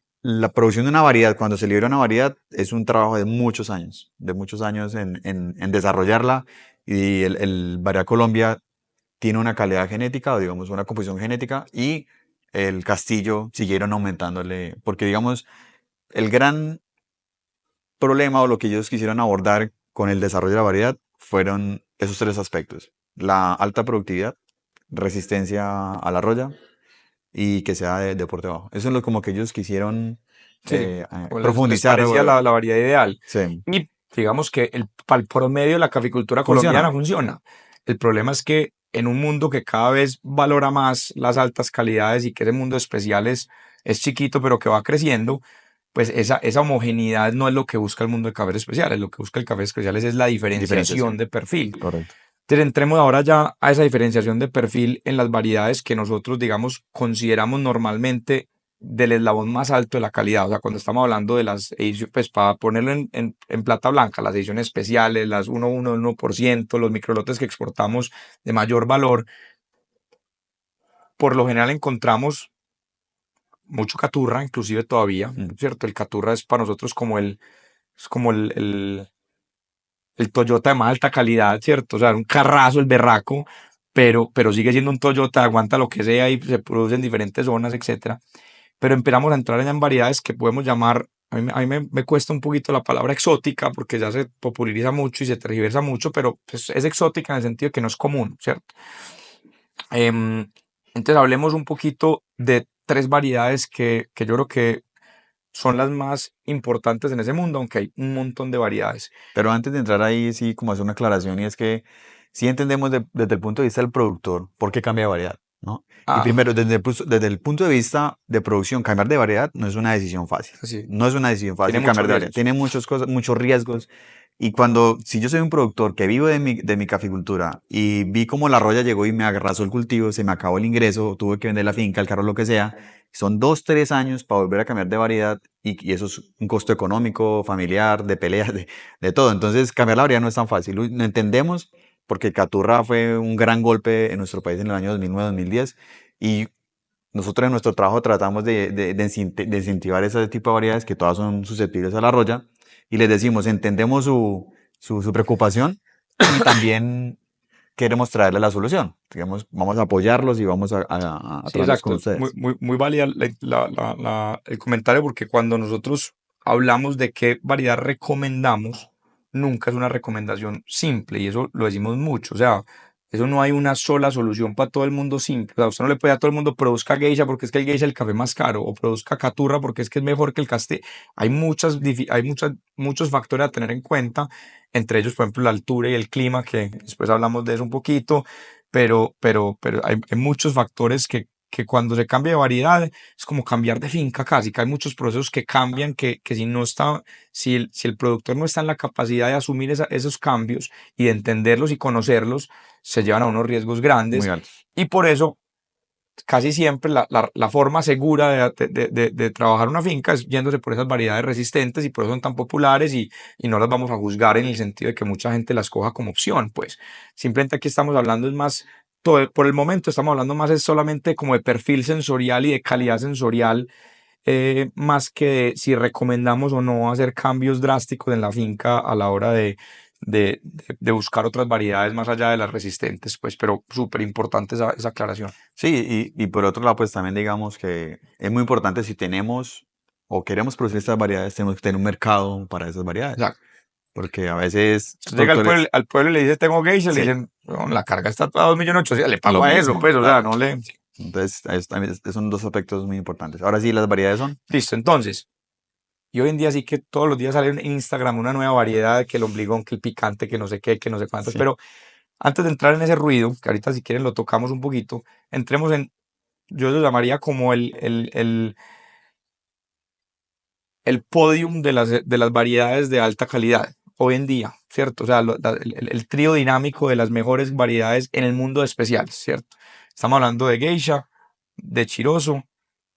producción de una variedad, cuando se libera una variedad, es un trabajo de muchos años en desarrollarla. Y el Variedad Colombia tiene una calidad genética, o digamos una composición genética, y el castillo siguieron aumentándole, porque digamos, el gran problema o lo que ellos quisieron abordar con el desarrollo de la variedad fueron esos tres aspectos: la alta productividad, resistencia a la roya y que sea de porte bajo. Eso es lo como que ellos quisieron Sí, o les profundizar. parecía la variedad ideal. Sí, Y digamos que para el promedio de la caficultura funciona. colombiana funciona. El problema es que en un mundo que cada vez valora más las altas calidades y que ese mundo especial es chiquito, pero que va creciendo, pues esa homogeneidad no es lo que busca el mundo de cafés especiales. Lo que busca el café especiales es la diferenciación Diferenciación, de perfil. correcto. Entonces, entremos ahora ya a esa diferenciación de perfil en las variedades que nosotros, digamos, consideramos normalmente del eslabón más alto de la calidad. O sea, cuando estamos hablando de las ediciones, pues para ponerlo en plata blanca, las ediciones especiales, las 1%, los microlotes que exportamos de mayor valor, por lo general encontramos mucho caturra, inclusive todavía, Mm. ¿cierto? El caturra es para nosotros como es como el Toyota de más alta calidad, ¿cierto? O sea, un carrazo, el berraco, pero sigue siendo un Toyota, aguanta lo que sea y se produce en diferentes zonas, etcétera. Pero empezamos a entrar ya en variedades que podemos llamar, a mí me cuesta un poquito la palabra exótica porque ya se populariza mucho y se tergiversa mucho, pero pues, es exótica en el sentido de que no es común, ¿cierto? Entonces hablemos un poquito de tres variedades que yo creo que son las más importantes en ese mundo, aunque hay un montón de variedades. Pero antes de entrar ahí, sí, como hacer una aclaración, y es que sí entendemos desde el punto de vista del productor por qué cambia de variedad, ¿no? Y Ah, primero, desde el punto de vista de producción, cambiar de variedad no es una decisión fácil. así, No es una decisión tiene fácil muchos cambiar de variedad. riesgos. Tiene muchas cosas, muchos riesgos. Y si yo soy un productor que vivo de mi caficultura y vi cómo la roya llegó y me arrasó el cultivo, se me acabó el ingreso, tuve que vender la finca, el carro, lo que sea, son 2, 3 años para volver a cambiar de variedad y eso es un costo económico, familiar, de peleas, de todo. Entonces, cambiar la variedad no es tan fácil. Lo entendemos porque Caturra fue un gran golpe en nuestro país en el año 2009-2010 y nosotros en nuestro trabajo tratamos de incentivar ese tipo de variedades que todas son susceptibles a la roya y les decimos, entendemos su preocupación y también queremos traerle la solución. Digamos, vamos a apoyarlos y vamos a Sí, trabajarlos con exacto. Muy, ustedes. muy, muy válida el comentario porque cuando nosotros hablamos de qué variedad recomendamos, nunca es una recomendación simple y eso lo decimos mucho. O sea, eso no hay una sola solución para todo el mundo simple. O sea, usted no le puede a todo el mundo produzca geisha porque es que el geisha es el café más caro o produzca caturra porque es que es mejor que el casté. Hay muchos factores a tener en cuenta, entre ellos, por ejemplo, la altura y el clima, que después hablamos de eso un poquito, pero hay muchos factores que cuando se cambia de variedad es como cambiar de finca casi, que hay muchos procesos que cambian, que si no está, si el productor no está en la capacidad de asumir esos cambios y de entenderlos y conocerlos, se llevan a unos riesgos Muy grandes altos. y por eso casi siempre la forma segura de trabajar una finca es yéndose por esas variedades resistentes y por eso son tan populares y no las vamos a juzgar en el sentido de que mucha gente las coja como opción, pues simplemente aquí estamos hablando es más, por el momento estamos hablando más es solamente como de perfil sensorial y de calidad sensorial, más que de si recomendamos o no hacer cambios drásticos en la finca a la hora de buscar otras variedades más allá de las resistentes, pues, pero súper importante esa aclaración. Sí, y por otro lado, pues también digamos que es muy importante si tenemos o queremos producir estas variedades, tenemos que tener un mercado para esas variedades. Exacto. Porque a veces Usted llega productores, al pueblo y le dice, tengo geisha, le sí, dicen, "No, la carga está a 2.800.000, le lo pago a eso, mismo, pues, o sea, claro. no le... Entonces, son dos aspectos muy importantes. Ahora sí, las variedades son. Listo, entonces, y hoy en día sí que todos los días sale en Instagram una nueva variedad, que el ombligón, que el picante, que no sé qué, que no sé cuántos, Sí. pero antes de entrar en ese ruido, que ahorita si quieren lo tocamos un poquito, entremos yo lo llamaría como el podium de las variedades de alta calidad hoy en día, ¿cierto? O sea, el trío dinámico de las mejores variedades en el mundo de especiales, ¿cierto? Estamos hablando de geisha, de chiroso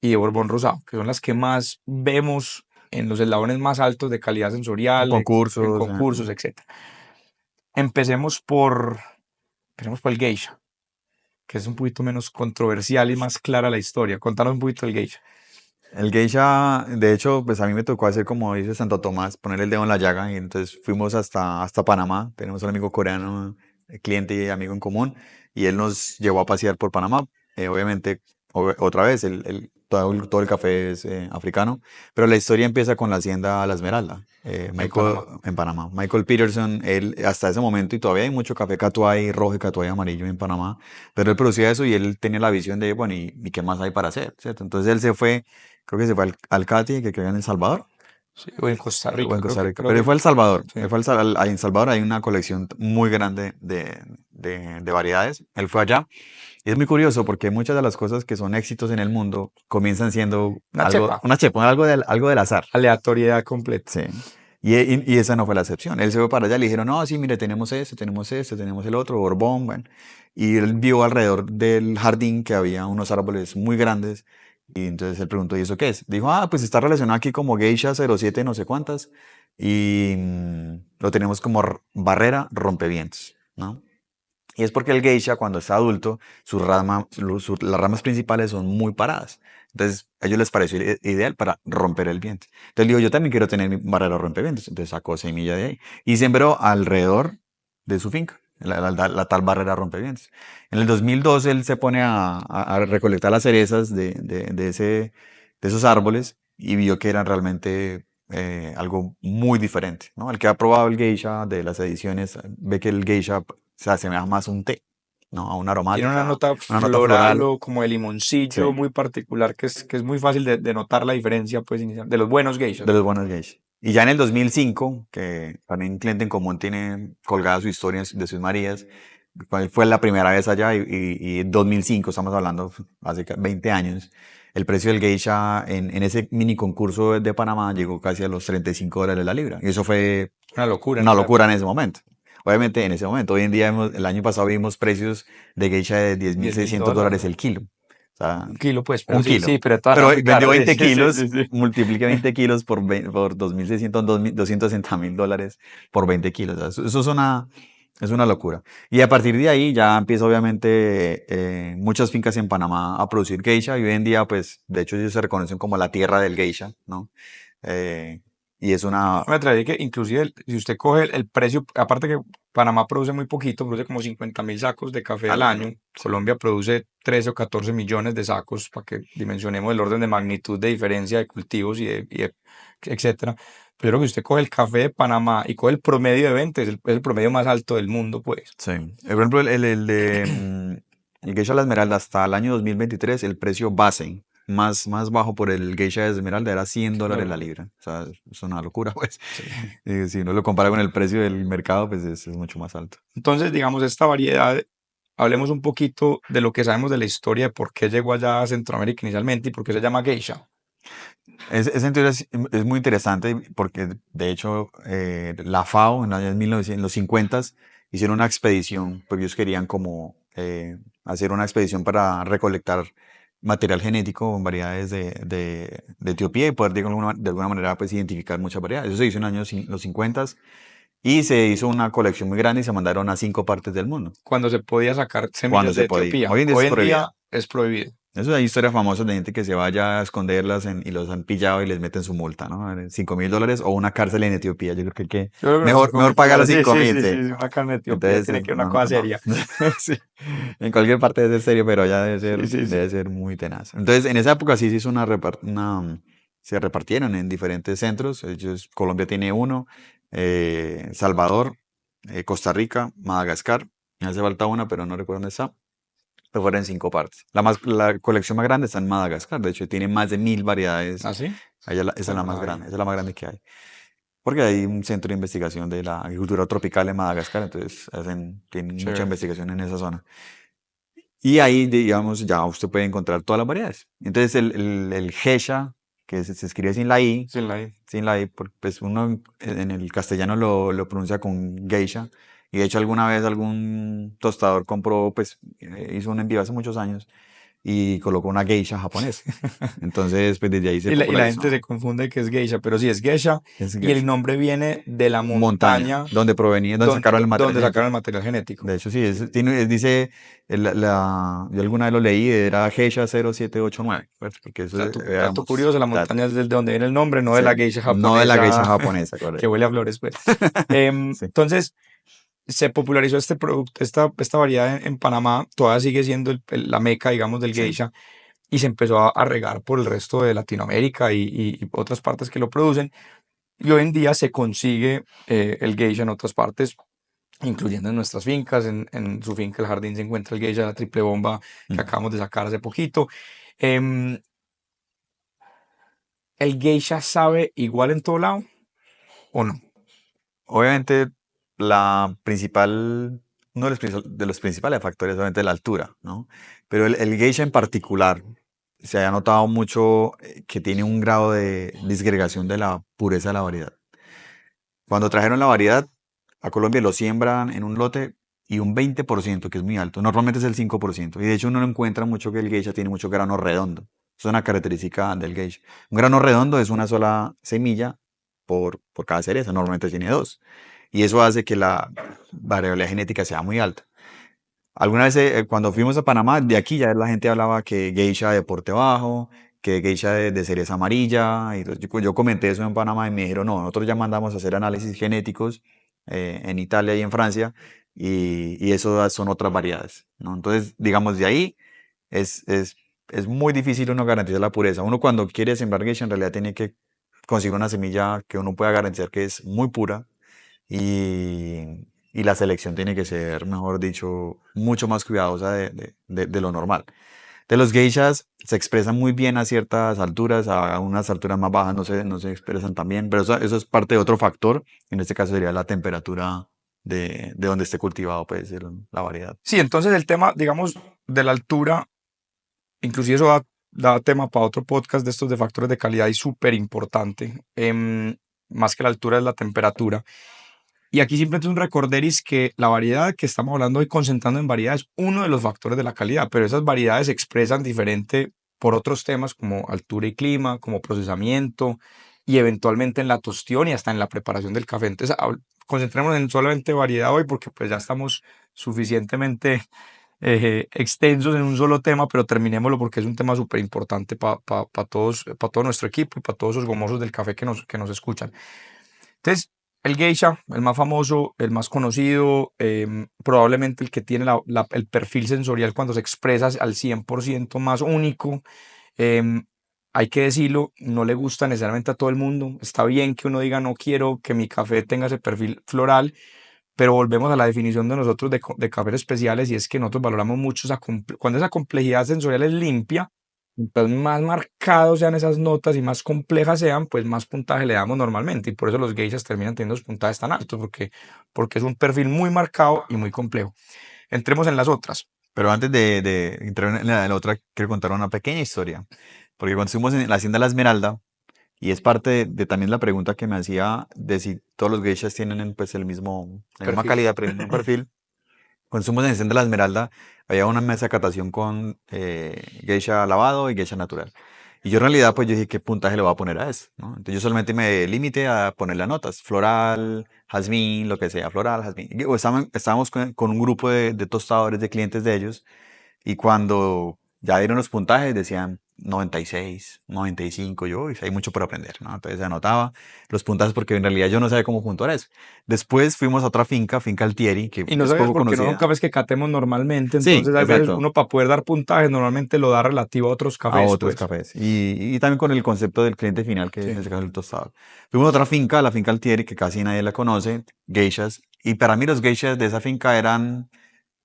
y de borbón rosado, que son las que más vemos en los eslabones más altos de calidad En sensorial, en concursos. concursos, etcétera. Empecemos por, empecemos por el geisha, que es un poquito menos controversial y más clara la historia. Contanos un poquito del geisha. El geisha, de hecho, pues a mí me tocó hacer como dice Santo Tomás, poner el dedo en la llaga y entonces fuimos hasta Panamá. Tenemos un amigo coreano, cliente y amigo en común, y él nos llevó a pasear por Panamá. Obviamente otra vez, todo el café es africano, pero la historia empieza con la hacienda La Esmeralda, En Panamá. En Panamá. Michael Peterson, él hasta ese momento, y todavía hay mucho café Catuay rojo y Catuay amarillo en Panamá, pero él producía eso y él tenía la visión de, bueno, ¿y qué más hay para hacer? ¿Cierto? Entonces él se fue, creo que se fue al Cati, que queda en El Salvador, Sí, o en Costa o Rica, en Costa Rica. creo Pero él que, fue a El Salvador. Él sí. fue en Salvador hay una colección muy grande de variedades. Él fue allá. Y es muy curioso porque muchas de las cosas que son éxitos en el mundo comienzan siendo Una chepa, una chepa, algo del azar. aleatoriedad completa. Sí. Y esa no fue la excepción. Él se fue para allá y le dijeron, no, sí, mire, tenemos este, tenemos el otro, Borbón, bueno. Y él vio alrededor del jardín que había unos árboles muy grandes. Y entonces él preguntó, ¿y eso qué es? Dijo, pues está relacionado aquí como Geisha 07 no sé cuántas. Y lo tenemos como barrera rompevientos, ¿no? Y es porque el geisha, cuando está adulto, las ramas principales son muy paradas. Entonces, a ellos les pareció ideal para romper el viento. Entonces, dijo, yo también quiero tener mi barrera rompevientos. Entonces, sacó semilla de ahí y sembró alrededor de su finca, la tal barrera rompevientos. En el 2012, él se pone a recolectar las cerezas de esos árboles y vio que eran realmente algo muy diferente, ¿no? El que ha probado el geisha de las ediciones ve que el geisha se asemeja más a un té, ¿no? A una Tiene aromática, una nota floral floral. o como de Sí, limoncillo muy particular que es muy fácil de notar la diferencia pues, inicial, de los buenos geishas. de los buenos geisha. Y ya en el 2005, que también un cliente en común tiene colgada su historia de sus Marías, cuál fue la primera vez allá y 2005, estamos hablando hace 20 años, el precio del geisha en ese mini concurso de Panamá llegó casi a los $35 la libra. Y eso fue Una locura en una esa locura época. en ese momento. Obviamente en ese momento, hoy en día, el año pasado vimos precios de geisha de 10.600 dólares $10.000. el kilo. O sea, Un kilo, pues, pero un sí, kilo. sí, pero de todas Pero maneras muy vendió caro. 20 Sí, sí, kilos, sí, sí. multiplique 20 kilos por 2.600, 260.000 dólares por 20 kilos. O sea, eso es una locura. Y a partir de ahí ya empieza obviamente muchas fincas en Panamá a producir geisha y hoy en día, pues, de hecho ellos se reconocen como la tierra del geisha, ¿no? Eh, y es una... Me atrevería que inclusive si usted coge el precio, aparte que Panamá produce muy poquito, produce como 50.000 sacos de café al al año, año. Sí. Colombia produce 13 o 14 millones de sacos, para que dimensionemos el orden de magnitud de diferencia de cultivos etcétera. Pero yo creo que usted coge el café de Panamá y coge el promedio de venta, es el promedio más alto del mundo, pues. Sí. Por ejemplo, el Geisha La Esmeralda hasta el año 2023, el precio base más bajo por el Geisha de Esmeralda era $100 la Claro. libra. O sea, es una locura, pues. Sí. Si uno lo compara con el precio del mercado, pues es mucho más alto. Entonces, digamos, esta variedad, hablemos un poquito de lo que sabemos de la historia de por qué llegó allá a Centroamérica inicialmente y por qué se llama geisha. Esa teoría es muy interesante porque, de hecho, la FAO en los años 1900, en los 50 hicieron una expedición, porque ellos querían como hacer una expedición para recolectar material genético en variedades de Etiopía y poder de alguna manera pues, identificar muchas variedades. Eso se hizo en los 50 y se hizo una colección muy grande y se mandaron a 5 partes del mundo, Cuando se podía sacar cuando semillas de se podía. Etiopía. Hoy en día eso Hoy es en día prohibido. es prohibido. Eso hay historias famosas de gente que se vaya a esconderlas y los han pillado y les meten su multa, ¿no? $5.000 o una cárcel en Etiopía. Yo creo Yo creo que los mejor, 5.000 mejor pagar los dólares, sí, cinco sí, mil, sí, sí, sí. una carne de Etiopía Entonces, tiene que ir una no, cosa no. seria. Sí. En cualquier parte debe ser serio, pero allá Sí, sí, sí. debe ser muy tenaz. Entonces, en esa época sí se hizo se repartieron en diferentes centros. Colombia tiene uno, Salvador, Costa Rica, Madagascar. Me hace falta una, pero no recuerdo dónde está. Pero fueron en 5 partes. La colección más grande está en Madagascar. De hecho, tiene más de 1.000 variedades. ¿Ah, sí? Esa es Qué la más grande. maravilla. Esa es la más grande que hay. Porque hay un centro de investigación de la agricultura tropical en Madagascar. Entonces, tienen mucha Chévere. investigación en esa zona. Y ahí, digamos, ya usted puede encontrar todas las variedades. Entonces, el Gesha, que se escribe Sin la I. sin la I, pues uno en el castellano lo pronuncia con geisha. Y de hecho alguna vez algún tostador compró, pues hizo un envío hace muchos años y colocó una geisha japonesa. Entonces, pues desde ahí se Y la gente se popularizó. confunde que es geisha, pero sí es geisha Es y el geisha. nombre viene de la Montaña, montaña donde provenía, donde sacaron el material donde sacaron el genético. material genético. De hecho, sí, dice, yo alguna vez lo leí, era Geisha 0789, pues, porque eso Dato éramos, curioso, la montaña es de donde viene el nombre, no de sí, la geisha no de la geisha japonesa japonesa, que correcto. huele a flores, pues. Sí. Entonces, se popularizó este producto, esta variedad en Panamá, todavía sigue siendo la meca, digamos, del Sí. geisha. y se empezó a regar por el resto de Latinoamérica y otras partes que lo producen. Y hoy en día se consigue el geisha en otras partes, incluyendo en nuestras fincas. En su finca El Jardín se encuentra el geisha, la triple bomba que Mm. acabamos de sacar hace poquito. Em, ¿El geisha sabe igual en todo lado o no? Obviamente, uno de los principales factores es obviamente la altura, ¿no? Pero el geisha en particular, se ha notado mucho que tiene un grado de disgregación de la pureza de la variedad. Cuando trajeron la variedad a Colombia, lo siembran en un lote y un 20%, que es muy alto. Normalmente es el 5%. Y de hecho uno no encuentra mucho que el geisha tiene mucho grano redondo. Es una característica del geisha. Un grano redondo es una sola semilla por cada cereza. Normalmente tiene dos. Y eso hace que la variabilidad genética sea muy alta. Alguna vez cuando fuimos a Panamá, de aquí ya la gente hablaba que geisha de porte bajo, que geisha de cereza amarilla. Y entonces yo comenté eso en Panamá y me dijeron, no, nosotros ya mandamos a hacer análisis genéticos en Italia y en Francia y eso son otras variedades, ¿no? Entonces, digamos, de ahí es, es, es muy difícil uno garantizar la pureza. Uno cuando quiere sembrar geisha en realidad tiene que conseguir una semilla que uno pueda garantizar que es muy pura y la selección tiene que ser, mejor dicho, mucho más cuidadosa de lo normal. De los geishas se expresan muy bien a ciertas alturas, a unas alturas más bajas no se expresan tan bien, pero eso es parte de otro factor, en este caso sería la temperatura de donde esté cultivado pues, la variedad. Sí, entonces el tema, digamos, de la altura, inclusive eso da tema para otro podcast de estos de factores de calidad y súper importante. Más que la altura es la temperatura. Y aquí simplemente es un recorderis que la variedad que estamos hablando hoy, concentrando en variedad, es uno de los factores de la calidad, pero esas variedades se expresan diferente por otros temas como altura y clima, como procesamiento y eventualmente en la tostión y hasta en la preparación del café. Entonces, concentrémonos en solamente variedad hoy porque pues ya estamos suficientemente extensos en un solo tema, pero terminémoslo porque es un tema súper importante para todos, para todo nuestro equipo y para todos esos gomosos del café que nos escuchan. Entonces, el geisha, el más famoso, el más conocido, probablemente el que tiene el perfil sensorial cuando se expresa al 100% más único. em, Hay que decirlo, no le gusta necesariamente a todo el mundo. Está bien que uno diga, no quiero que mi café tenga ese perfil floral, pero volvemos a la definición de nosotros de cafés especiales y es que nosotros valoramos mucho cuando esa complejidad sensorial es limpia. Entonces, más marcados sean esas notas y más complejas sean, pues más puntaje le damos normalmente. Y por eso los geishas terminan teniendo los puntajes tan altos, porque es un perfil muy marcado y muy complejo. Entremos en las otras. Pero antes de entrar en la otra, quiero contar una pequeña historia, porque cuando estuvimos en la Hacienda La Esmeralda, y es parte de también la pregunta que me hacía de si todos los geishas tienen pues la misma Perfil. calidad, pero el mismo perfil. Cuando estuvimos en el Stand de la Esmeralda, había una mesa de catación con geisha lavado y geisha natural. Y yo en realidad pues yo dije, ¿qué puntaje le voy a poner a eso? ¿no? Entonces yo solamente me limité a ponerle notas, floral, jazmín, lo que sea, floral, jazmín. Y, estábamos con un grupo de tostadores, de clientes de ellos, y cuando ya dieron los puntajes, decían 96, 95. Yo, "Uy, hay mucho por aprender, ¿no?". Entonces anotaba los puntajes porque en realidad yo no sabía cómo puntuar eso. Después fuimos a otra finca, Finca Altieri, que Y no es sabías poco porque no son conocida. cafés que catemos normalmente, Sí, entonces hay veces exacto, uno para poder dar puntajes normalmente lo da relativo a otros a cafés, otros pues. cafés. Y también con el concepto del cliente final, que en Sí. este caso es el tostador. Fuimos a otra finca, la Finca Altieri, que casi nadie la conoce, geishas. Y para mí los geishas de esa finca eran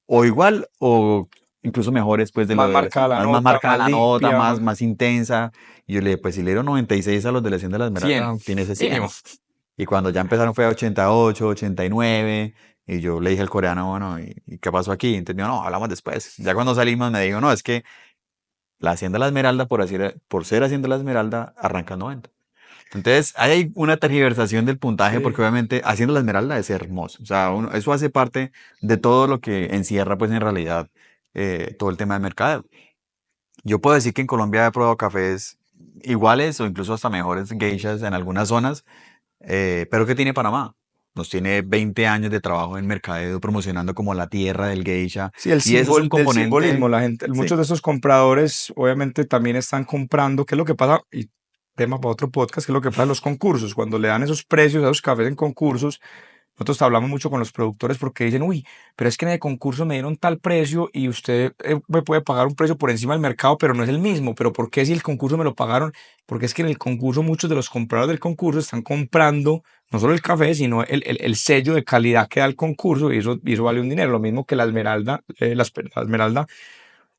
o igual o incluso mejores pues de lo Más de la marcada la más nota, marcada más la nota, limpia, más más intensa. Y yo le dije, pues si le dieron 96 a los de la Hacienda de la 100 Esmeralda, tiene ese 100. mínimo. Y cuando ya empezaron fue a 88, 89. Y yo le dije al coreano, bueno, ¿y qué pasó aquí? Entonces me dijo, no, hablamos después. Ya cuando salimos me dijo, no, es que la Hacienda de la Esmeralda, por ser Hacienda de la Esmeralda, arranca en 90. Entonces, hay una tergiversación del puntaje Sí. porque obviamente Hacienda la Esmeralda es hermoso. O sea, eso hace parte de todo lo que encierra, pues en realidad, todo el tema de mercado. Yo puedo decir que en Colombia he probado cafés iguales o incluso hasta mejores geishas en algunas zonas, pero ¿qué tiene Panamá? Nos tiene 20 años de trabajo en mercadeo promocionando como la tierra del geisha Sí, el y eso es un símbolo del simbolismo, componente, la gente, muchos sí, de estos compradores obviamente también están comprando, ¿qué es lo que pasa? Y tema para otro podcast, ¿qué es lo que pasa en los concursos? Cuando le dan esos precios a esos cafés en concursos, nosotros hablamos mucho con los productores porque dicen, uy, pero es que en el concurso me dieron tal precio y usted me puede pagar un precio por encima del mercado, pero no es el mismo. ¿Pero por qué si el concurso me lo pagaron? Porque es que en el concurso muchos de los compradores del concurso están comprando no solo el café, sino el sello de calidad que da el concurso y eso vale un dinero. Lo mismo que la esmeralda, la esmeralda,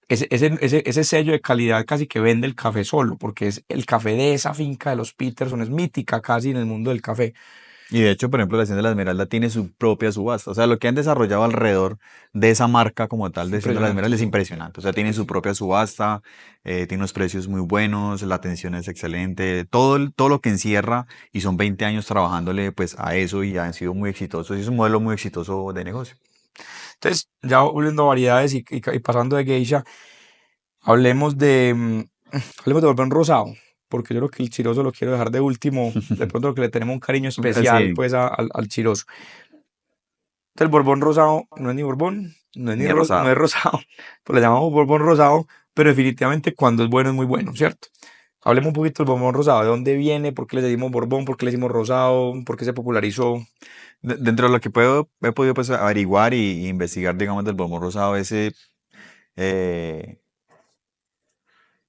ese sello de calidad casi que vende el café solo, porque es el café de esa finca de los Peterson, es mítica casi en el mundo del café. Y de hecho, por ejemplo, la Hacienda de la Esmeralda tiene su propia subasta. O sea, lo que han desarrollado alrededor de esa marca como tal de Hacienda de la Impresionante, Esmeralda es sí. impresionante. O sea, tiene su propia subasta, tiene unos precios muy buenos, la atención es excelente, todo lo que encierra y son 20 años trabajándole pues a eso y han sido muy exitosos y es un modelo muy exitoso de negocio. Entonces, ya volviendo a variedades y pasando de geisha, hablemos hablemos de borbón rosado, porque yo creo que el chiroso lo quiero dejar de último, de pronto lo que le tenemos un cariño especial Sí, pues al chiroso. Entonces, el borbón rosado no es ni borbón, ni es no es rosado. rosado, pues le llamamos borbón rosado, pero definitivamente cuando es bueno es muy bueno, ¿cierto? Hablemos un poquito del borbón rosado, ¿de dónde viene? ¿Por qué le decimos borbón? ¿Por qué le decimos rosado? ¿Por qué se popularizó? Dentro de lo que he podido pues averiguar y investigar, digamos, del bombón rosado, ese eh,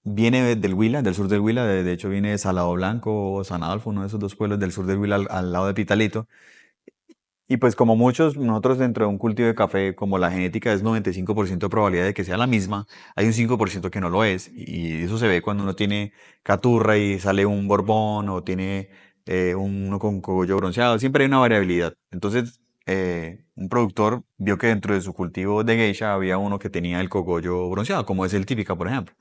viene del Huila, del sur del Huila, de hecho viene de Salado Blanco o San Adolfo, uno de esos dos pueblos del sur del Huila al lado de Pitalito. Y pues como muchos, nosotros dentro de un cultivo de café, como la genética es 95% de probabilidad de que sea la misma, hay un 5% que no lo es. Y eso se ve cuando uno tiene caturra y sale un borbón o tiene uno con cogollo bronceado. Siempre hay una variabilidad. Entonces, un productor vio que dentro de su cultivo de geisha había uno que tenía el cogollo bronceado, como es el típica, por ejemplo.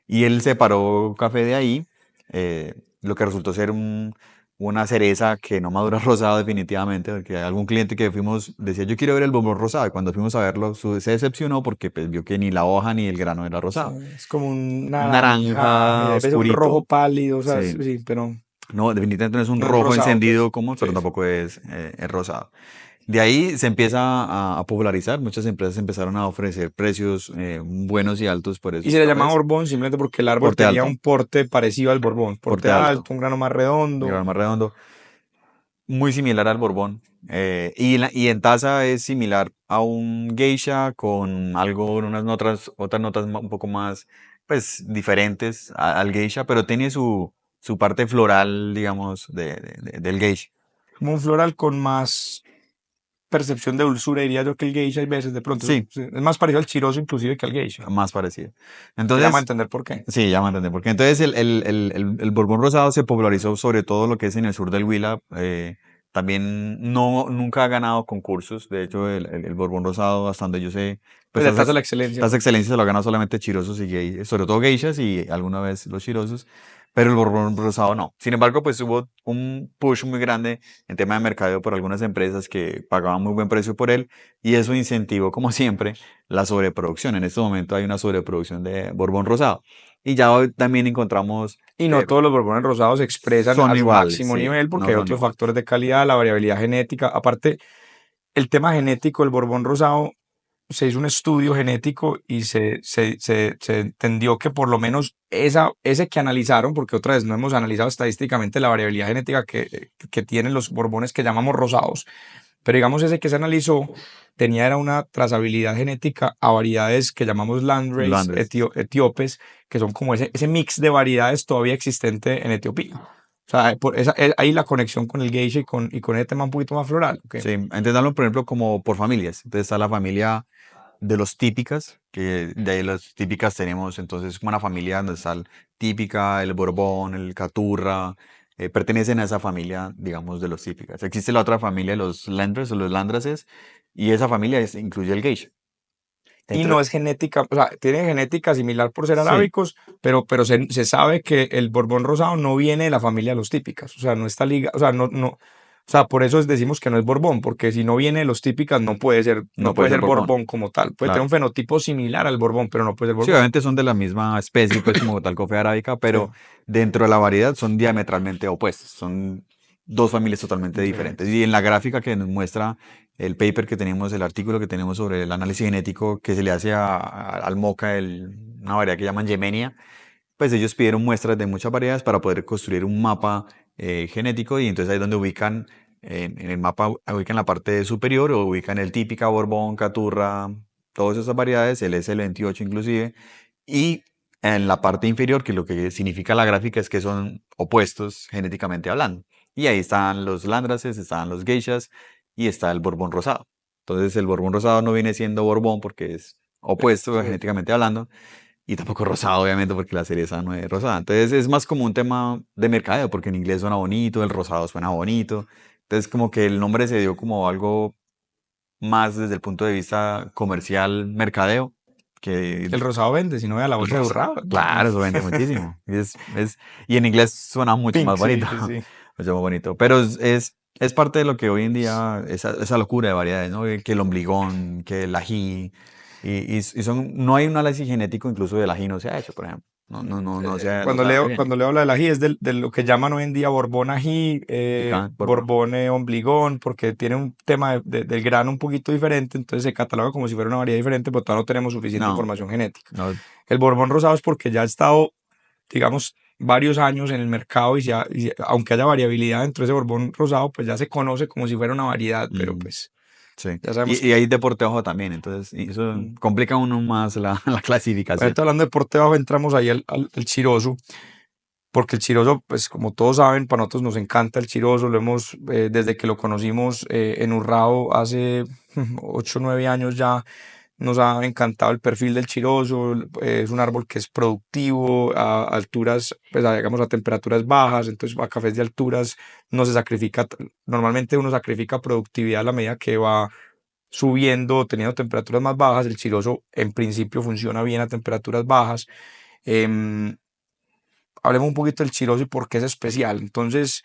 Y él separó café de ahí, lo que resultó ser una cereza que no madura rosado definitivamente, porque algún cliente que fuimos decía, yo quiero ver el bombón rosado, y cuando fuimos a verlo se decepcionó porque pues, vio que ni la hoja ni el grano era Sí, rosado. es como un naranja, y Naranja a veces un rojo oscurito, pálido, o sea, sí. sí, sí, pero No, definitivamente no es un no es rojo rosado, encendido pues. como, pero Sí. tampoco es rosado. De ahí se empieza a popularizar, muchas empresas empezaron a ofrecer precios buenos y altos por Y esos se le llama cafés. Borbón simplemente porque el árbol Porte tenía alto, un porte parecido al Borbón. Porte porte alto, alto, un grano más un redondo. grano más redondo. Muy similar al Borbón. Y en taza es similar a un geisha con algo, otras notas un poco más, pues, diferentes al geisha, pero tiene su parte floral, digamos, del geisha. Como un floral con más percepción de dulzura, diría yo, que el geisha hay veces de pronto. Sí, Sí, es más parecido al chiroso inclusive que al geisha. más parecido. Que ya me va a Entonces, entender por qué. sí, ya me entendí. Porque entonces el Borbón Rosado se popularizó sobre todo lo que es en el sur del Huila. También nunca ha ganado concursos. De hecho, el Borbón Rosado, hasta donde yo sé, pues Pues el tazo de la excelencia, las ¿no? excelencias se lo ha ganado solamente chirosos y sobre todo geishas y alguna vez los chirosos. Pero el Borbón Rosado no. Sin embargo, pues hubo un push muy grande en tema de mercadeo por algunas empresas que pagaban muy buen precio por él y eso incentivó, como siempre, la sobreproducción. En este momento hay una sobreproducción de Borbón Rosado. Y ya hoy también encontramos, Y no todos los borbones rosados se expresan son a su iguales, máximo sí, nivel porque no hay son otros iguales. factores de calidad, la variabilidad genética. Aparte, el tema genético del borbón rosado se hizo un estudio genético y se entendió que por lo menos ese que analizaron, porque otra vez no hemos analizado estadísticamente la variabilidad genética que tienen los borbones que llamamos rosados, pero digamos ese que se analizó tenía era una trazabilidad genética a variedades que llamamos landrace Londres. etíopes, que son como ese mix de variedades todavía existente en Etiopía. O sea, ahí la conexión con el geisha y con ese tema un poquito más floral. ¿Ok? Sí, entenderlo, por ejemplo, como por familias. Entonces está la familia de los típicas, que de ahí las típicas tenemos, entonces como una familia donde está el típica, el Borbón, el Caturra, pertenecen a esa familia, digamos, de los típicas. Existe la otra familia de los Landres o los Landraces, y esa familia incluye el Geisha. Y Dentro, no es genética, o sea, tiene genética similar por ser sí, arábicos, pero se sabe que el Borbón rosado no viene de la familia de los típicas, o sea, no está ligado, o sea, o sea, por eso decimos que no es Borbón, porque si no viene de los típicas no no puede puede ser ser Borbón, Borbón como tal, puede tener claro. un fenotipo similar al Borbón, pero no puede ser Sí, Borbón. obviamente son de la misma especie, pues como tal coffea arábica, Sí, pero dentro de la variedad son diametralmente opuestos, son dos familias totalmente diferentes. diferentes. Y en la gráfica que nos muestra el paper que tenemos, el artículo que tenemos sobre el análisis genético que se le hace al moca, una variedad que llaman Yemenia, pues ellos pidieron muestras de muchas variedades para poder construir un mapa genético y entonces ahí es donde ubican en el mapa ubican la parte superior o ubican el típica, Borbón, Caturra, todas esas variedades, el SL28 inclusive, y en la parte inferior, que lo que significa la gráfica es que son opuestos genéticamente hablando. Y ahí están los Landraces, están los Geishas y está el Borbón rosado. Entonces el Borbón rosado no viene siendo Borbón porque es opuesto Sí. genéticamente hablando, y tampoco rosado, obviamente, porque la cereza no es rosada. Entonces es más como un tema de mercadeo, porque en inglés suena bonito, el rosado suena bonito. Entonces como que el nombre se dio como algo más desde el punto de vista comercial, mercadeo, que Que el rosado vende, si no vea la el bolsa de rosado. Urrao. Claro, eso vende muchísimo. Y en inglés suena mucho Pink, más sí, bonito. sí, sí. Mucho más bonito. Pero es parte de lo que hoy en día, esa locura de variedades, ¿no? Que el ombligón, que el ají. No hay un análisis genético, incluso del ají no se ha hecho, por ejemplo. No sabe bien. Cuando leo habla del ají es de lo que llaman hoy en día Borbón ají, Picante, por Borbón ombligón, porque tiene un tema del grano un poquito diferente, entonces se cataloga como si fuera una variedad diferente, pero todavía no tenemos suficiente No, información genética. no, El Borbón rosado es porque ya ha estado, digamos, varios años en el mercado aunque haya variabilidad dentro de ese Borbón rosado, pues ya se conoce como si fuera una variedad, pero mm, pues sí. ya sabemos Y que... hay deporte ojo también, entonces y eso complica aún más la clasificación. Ahorita hablando de deporte bajo, entramos ahí al chirozo, porque el chirozo, pues como todos saben, para nosotros nos encanta el chirozo, lo hemos, desde que lo conocimos en Urrao hace 8 o 9 años ya, nos ha encantado el perfil del chirozo, es un árbol que es productivo a alturas, pues digamos a temperaturas bajas, entonces a cafés de alturas no se sacrifica, normalmente uno sacrifica productividad a la medida que va subiendo, teniendo temperaturas más bajas, el chirozo en principio funciona bien a temperaturas bajas. Em, Hablemos un poquito del chirozo y por qué es especial. Entonces,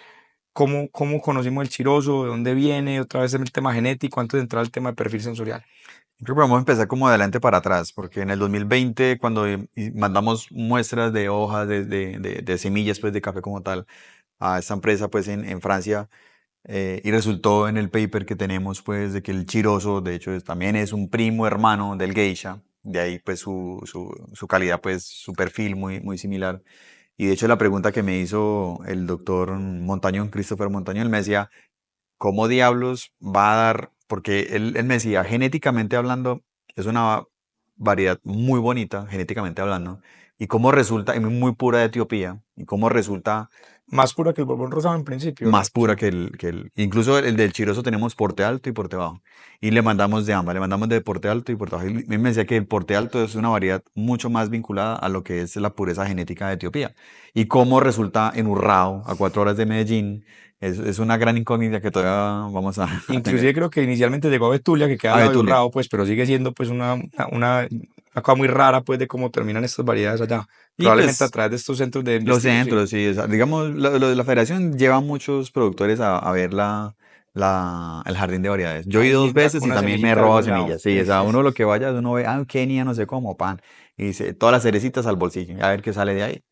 ¿cómo conocimos el chirozo? ¿De dónde viene? Otra vez el tema genético antes de entrar al tema de perfil sensorial. Creo que podemos empezar como de adelante para atrás, porque en el 2020, cuando mandamos muestras de hojas, de semillas pues, de café como tal, a esta empresa pues, en Francia, y resultó en el paper que tenemos pues, de que el chirozo, de hecho, también es un primo hermano del geisha, de ahí pues, su calidad, pues, su perfil muy similar. Y de hecho, la pregunta que me hizo el doctor Montañón, Christopher Montañón, él me decía, ¿cómo diablos va a dar? Porque él me decía, genéticamente hablando, es una variedad muy bonita, genéticamente hablando, y cómo resulta, y muy pura de Etiopía, y cómo resulta Más pura que el borbón rosado en principio, ¿no? más pura incluso el del chirozo tenemos porte alto y porte bajo, y le mandamos de ambas, le mandamos de porte alto y porte bajo, y él me decía que el porte alto es una variedad mucho más vinculada a lo que es la pureza genética de Etiopía, y cómo resulta en Urrao, a 4 horas de Medellín, es una gran incógnita que todavía vamos a tener. Inclusive creo que inicialmente llegó a Betulia, que queda A al lado de Betulia. Urrao, pues, pero sigue siendo pues una cosa muy rara pues de cómo terminan estas variedades allá. Y Probablemente a pues través de estos centros de los investigación. centros, sí, o sea, digamos, lo de la federación lleva muchos productores a ver el jardín de variedades. Yo he ido Ahí 2 veces y una también me he semillita de robado algún lado. semillas. Sí, o sea, uno lo que vaya, uno ve, Kenia, no sé cómo, pan. Y dice, todas las cerecitas al bolsillo, a ver qué sale de ahí.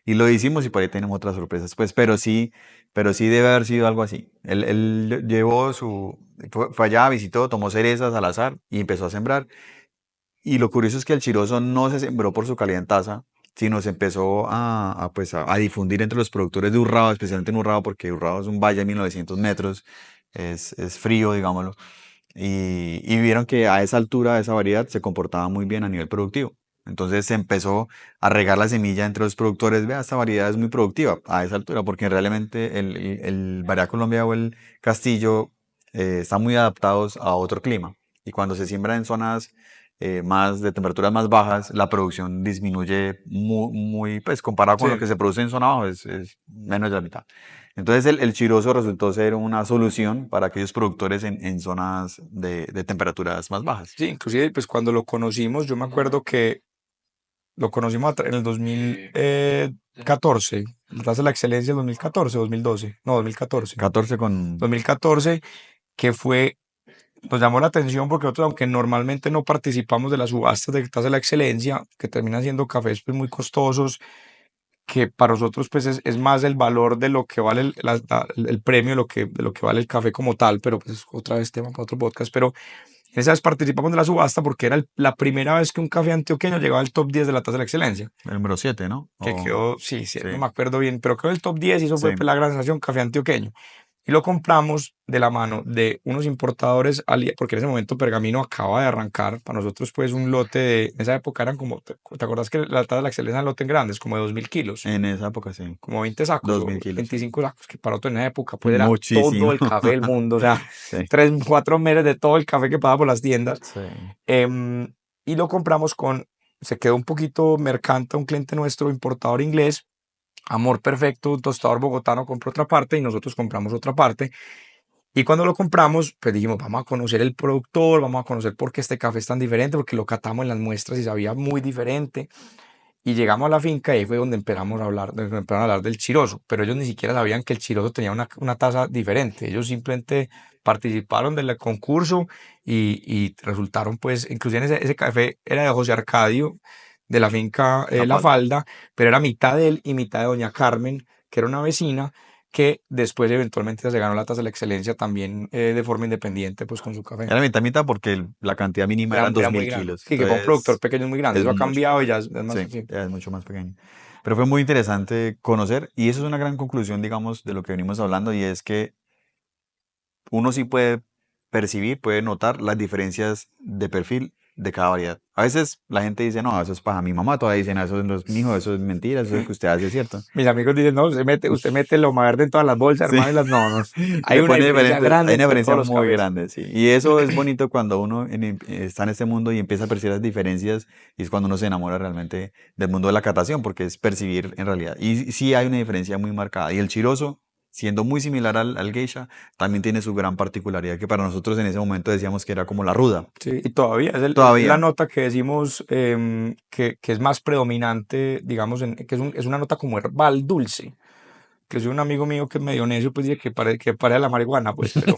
Y lo hicimos y por ahí tenemos otras sorpresas. Pues, pero sí debe haber sido algo así. Él llevó fue allá, visitó, tomó cerezas al azar y empezó a sembrar. Y lo curioso es que el chirozo no se sembró por su calidad en taza, sino se empezó pues a difundir entre los productores de Urrao, especialmente en Urrao, porque Urrao es un valle de 1900 metros, es frío, digámoslo. Y vieron que a esa altura, esa variedad, se comportaba muy bien a nivel productivo. Entonces se empezó a regar la semilla entre los productores. Vea, esta variedad es muy productiva a esa altura, porque realmente el Variedad Colombia o el Castillo están muy adaptados a otro clima. Y cuando se siembra en zonas más de temperaturas más bajas, la producción disminuye pues comparado con lo Sí. que se produce en zona abajo, es menos de la mitad. Entonces el chirozo resultó ser una solución para aquellos productores en zonas de temperaturas más bajas. Sí, inclusive pues cuando lo conocimos, yo me acuerdo que lo conocimos en el 2014, la tasa de la excelencia del 2014, 2012, no, 2014. 14 con... 2014, que nos llamó la atención porque nosotros, aunque normalmente no participamos de las subastas de tasa de la excelencia, que terminan siendo cafés pues, muy costosos, que para nosotros pues es más el valor de lo que vale el premio de lo que vale el café como tal, pero pues otra vez tema para otro podcast, pero esa vez participamos de la subasta porque era la primera vez que un café antioqueño llegaba al top 10 de la tasa de la excelencia, el número 7, ¿no? que quedó, sí, sí, Sí, no me acuerdo bien, pero quedó el top 10 y eso sí. fue pues, la gran sensación café antioqueño. y lo compramos de la mano de unos importadores, porque en ese momento Pergamino acaba de arrancar. Para nosotros, pues, un lote en esa época eran como, ¿te acuerdas que la tasa de la excelencia en lote en grandes, como de 2.000 kilos? En esa época sí, Como 20 sacos o 2000 kilos. 25 sacos, que para otro en esa época, pues era todo Muchísimo. el café del mundo, o sea, Sí, 3, 4 meses de todo el café que pasaba por las tiendas. sí. Em, y lo compramos se quedó un poquito mercante un cliente nuestro, importador inglés, Amor Perfecto, un tostador bogotano compró otra parte y nosotros compramos otra parte. Y cuando lo compramos, pues dijimos, vamos a conocer el productor, vamos a conocer por qué este café es tan diferente, porque lo catamos en las muestras y sabía muy diferente. Y llegamos a la finca y ahí fue donde empezamos a hablar, empezaron a hablar del chiroso, pero ellos ni siquiera sabían que el chiroso tenía una tasa diferente. Ellos simplemente participaron del concurso y resultaron, pues, inclusive ese café era de José Arcadio, de la finca La La falda. Falda, pero era mitad de él y mitad de Doña Carmen, que era una vecina que después eventualmente se ganó la tasa de la excelencia también de forma independiente, pues con su café. Era mitad mitad porque la cantidad mínima eran dos Era muy mil grande. kilos. Sí, que para un productor Entonces pequeño es muy grande. es Eso ha mucho. cambiado y ya es más. Sí, Sí. ya es mucho más pequeño. Pero fue muy interesante conocer, y eso es una gran conclusión, digamos, de lo que venimos hablando, y es que uno sí puede percibir, puede notar las diferencias de perfil de cada variedad. A veces la gente dice, no, eso es paja. Mi mamá todavía dice, no, eso no es mijo, eso es mentira, eso es que usted hace, es cierto. Mis amigos dicen, no, usted mete el Loma Verde en todas las bolsas, Sí, hermano, y las no, no. Hay le una pone diferencia diferentes, grande hay una entre diferencia todos los muy cafés. grande, sí. Y eso es bonito cuando uno está en este mundo y empieza a percibir las diferencias, y es cuando uno se enamora realmente del mundo de la catación, porque es percibir en realidad. Y sí hay una diferencia muy marcada. Y el chiroso, siendo muy similar al geisha, también tiene su gran particularidad, que para nosotros en ese momento decíamos que era como la ruda. Sí, y todavía es la Todavía. nota que decimos que es más predominante, digamos, que es una nota como herbal dulce. Que soy un amigo mío que es medio necio, pues dice que pare la marihuana, pues, pero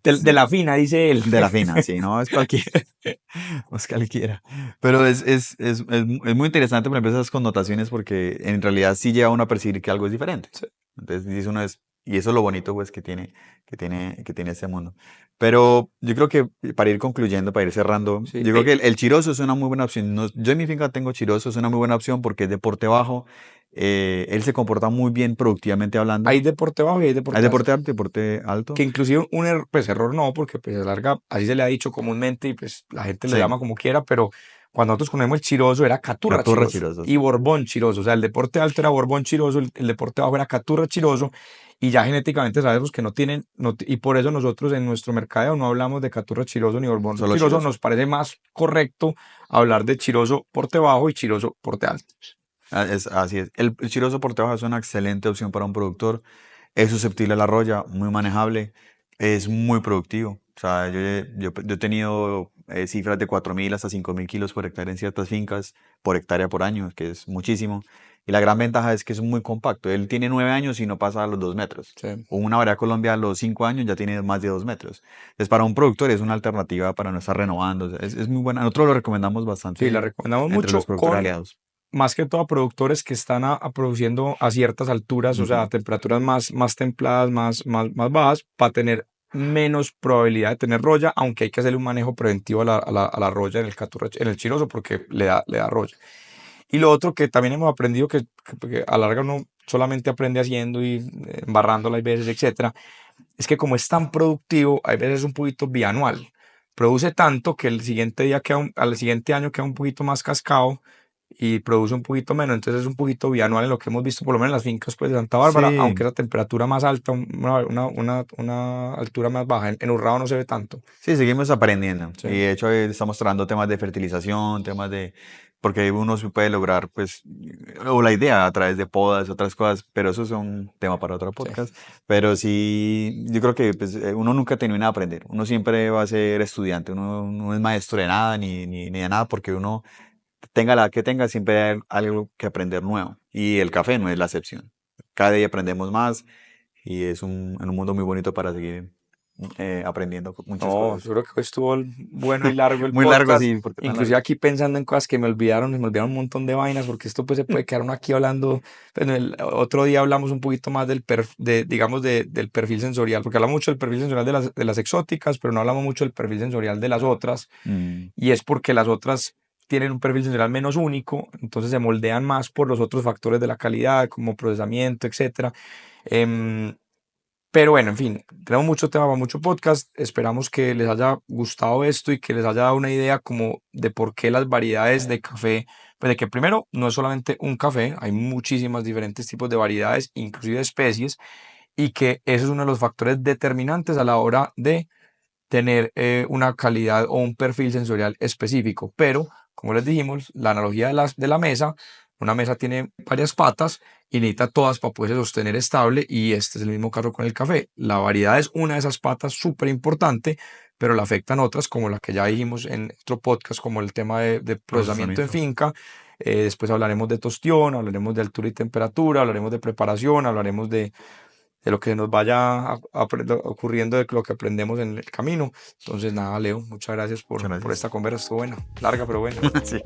de Sí. la fina, dice él. De la fina, sí, no es cualquiera. No es cualquiera. Pero es muy interesante, por ejemplo, esas connotaciones, porque en realidad sí lleva a uno a percibir que algo es diferente. Sí, Entonces dice uno y eso es lo bonito, pues, que tiene este mundo. Pero yo creo que para ir concluyendo, para ir cerrando, sí. yo creo que el chirozo es una muy buena opción. Yo en mi finca tengo chirozo, es una muy buena opción porque es de porte bajo. Él se comporta muy bien productivamente hablando. Hay deporte bajo y hay Hay deporte alto. deporte Que alto. inclusive pues error no, porque pues a la larga, así se le ha dicho comúnmente y pues la gente lo Sí, llama como quiera, pero cuando nosotros conocemos el chiroso era caturra Caturra chiroso chirozo, y sí. borbón chiroso, o sea, el deporte alto era borbón chiroso, el deporte bajo era caturra chiroso y ya genéticamente sabemos que no tienen, y por eso nosotros en nuestro mercadeo no hablamos de caturra chiroso ni borbón Solo chiroso, chirozo. nos parece más correcto hablar de chiroso porte bajo y chiroso porte alto. Así es. El chirozo por debajo es una excelente opción para un productor. Es susceptible a la roya, muy manejable, es muy productivo. O sea, yo he tenido cifras de 4.000 hasta 5.000 kilos por hectárea en ciertas fincas, por hectárea por año, que es muchísimo. Y la gran ventaja es que es muy compacto. Él tiene 9 años y no pasa a los 2 metros. Sí, O una variedad Colombia a los 5 años ya tiene más de 2 metros. Entonces, para un productor es una alternativa para no estar renovando. O sea, es muy buena. Nosotros lo recomendamos sí, la bastante recomendamos entre los mucho productores con aliados. más que todo a productores que están produciendo a ciertas alturas, o sea, a Ujú. temperaturas más templadas, más bajas, para tener menos probabilidad de tener roya, aunque hay que hacerle un manejo preventivo a la roya en el chiroso porque le da roya. Y lo otro que también hemos aprendido que a la larga uno solamente aprende haciendo y embarrándola hay veces, etcétera, es que como es tan productivo, hay veces un poquito bianual. Produce tanto que el siguiente día al siguiente año queda un poquito más cascado y produce un poquito menos, entonces es un poquito bianual en lo que hemos visto, por lo menos en las fincas pues, de Santa Bárbara, aunque Sí, esa temperatura más alta, una altura más baja, en Urrao no se ve tanto. sí, seguimos aprendiendo. Sí, Y de hecho estamos tratando temas de fertilización, temas de. Porque uno se puede lograr, pues, o la idea a través de podas, otras cosas, pero eso es un tema para otro sí, podcast. Pero sí, yo creo que pues, uno nunca termina de aprender. Uno siempre va a ser estudiante. Uno no es maestro de nada ni de nada, porque uno tenga la que tenga, siempre hay algo que aprender nuevo. Y el café no es la excepción. Cada día aprendemos más y es en un mundo muy bonito para seguir aprendiendo muchas no, cosas. seguro que hoy estuvo bueno y largo el Muy largo, podcast. sí, ¿por qué tan Inclusive largo? aquí pensando en cosas que me olvidaron un montón de vainas, porque esto pues se puede quedar uno aquí hablando. Bueno, el otro día hablamos un poquito más digamos, del perfil sensorial, porque hablamos mucho del perfil sensorial de las exóticas, pero no hablamos mucho del perfil sensorial de las otras. Mm, Y es porque las otras tienen un perfil sensorial menos único, entonces se moldean más por los otros factores de la calidad, como procesamiento, etcétera. Em, Pero bueno, en fin, tenemos mucho tema para mucho podcast. Esperamos que les haya gustado esto y que les haya dado una idea como de por qué las variedades de café, pues de que primero no es solamente un café, hay muchísimas diferentes tipos de variedades, inclusive especies, y que eso es uno de los factores determinantes a la hora de tener una calidad o un perfil sensorial específico. Pero, como les dijimos, la analogía de la mesa, una mesa tiene varias patas y necesita todas para poderse sostener estable, y este es el mismo caso con el café. La variedad es una de esas patas súper importante, pero le afectan otras, como la que ya dijimos en otro podcast, como el tema de procesamiento en Procesamiento. finca. Después hablaremos de tostión, hablaremos de altura y temperatura, hablaremos de preparación, hablaremos de lo que nos vaya ocurriendo, de lo que aprendemos en el camino. Entonces, nada, Leo, muchas gracias Muchas por gracias. esta conversa. Estuvo buena, larga, pero buena. Sí.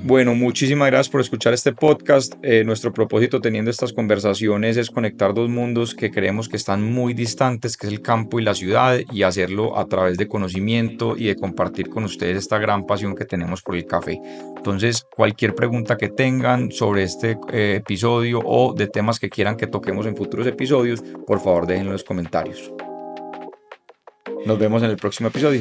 Bueno, muchísimas gracias por escuchar este podcast. Nuestro propósito teniendo estas conversaciones es conectar dos mundos que creemos que están muy distantes, que es el campo y la ciudad, y hacerlo a través de conocimiento y de compartir con ustedes esta gran pasión que tenemos por el café. Entonces, cualquier pregunta que tengan sobre este episodio o de temas que quieran que toquemos en futuros episodios, por favor déjenlo en los comentarios. Nos vemos en el próximo episodio.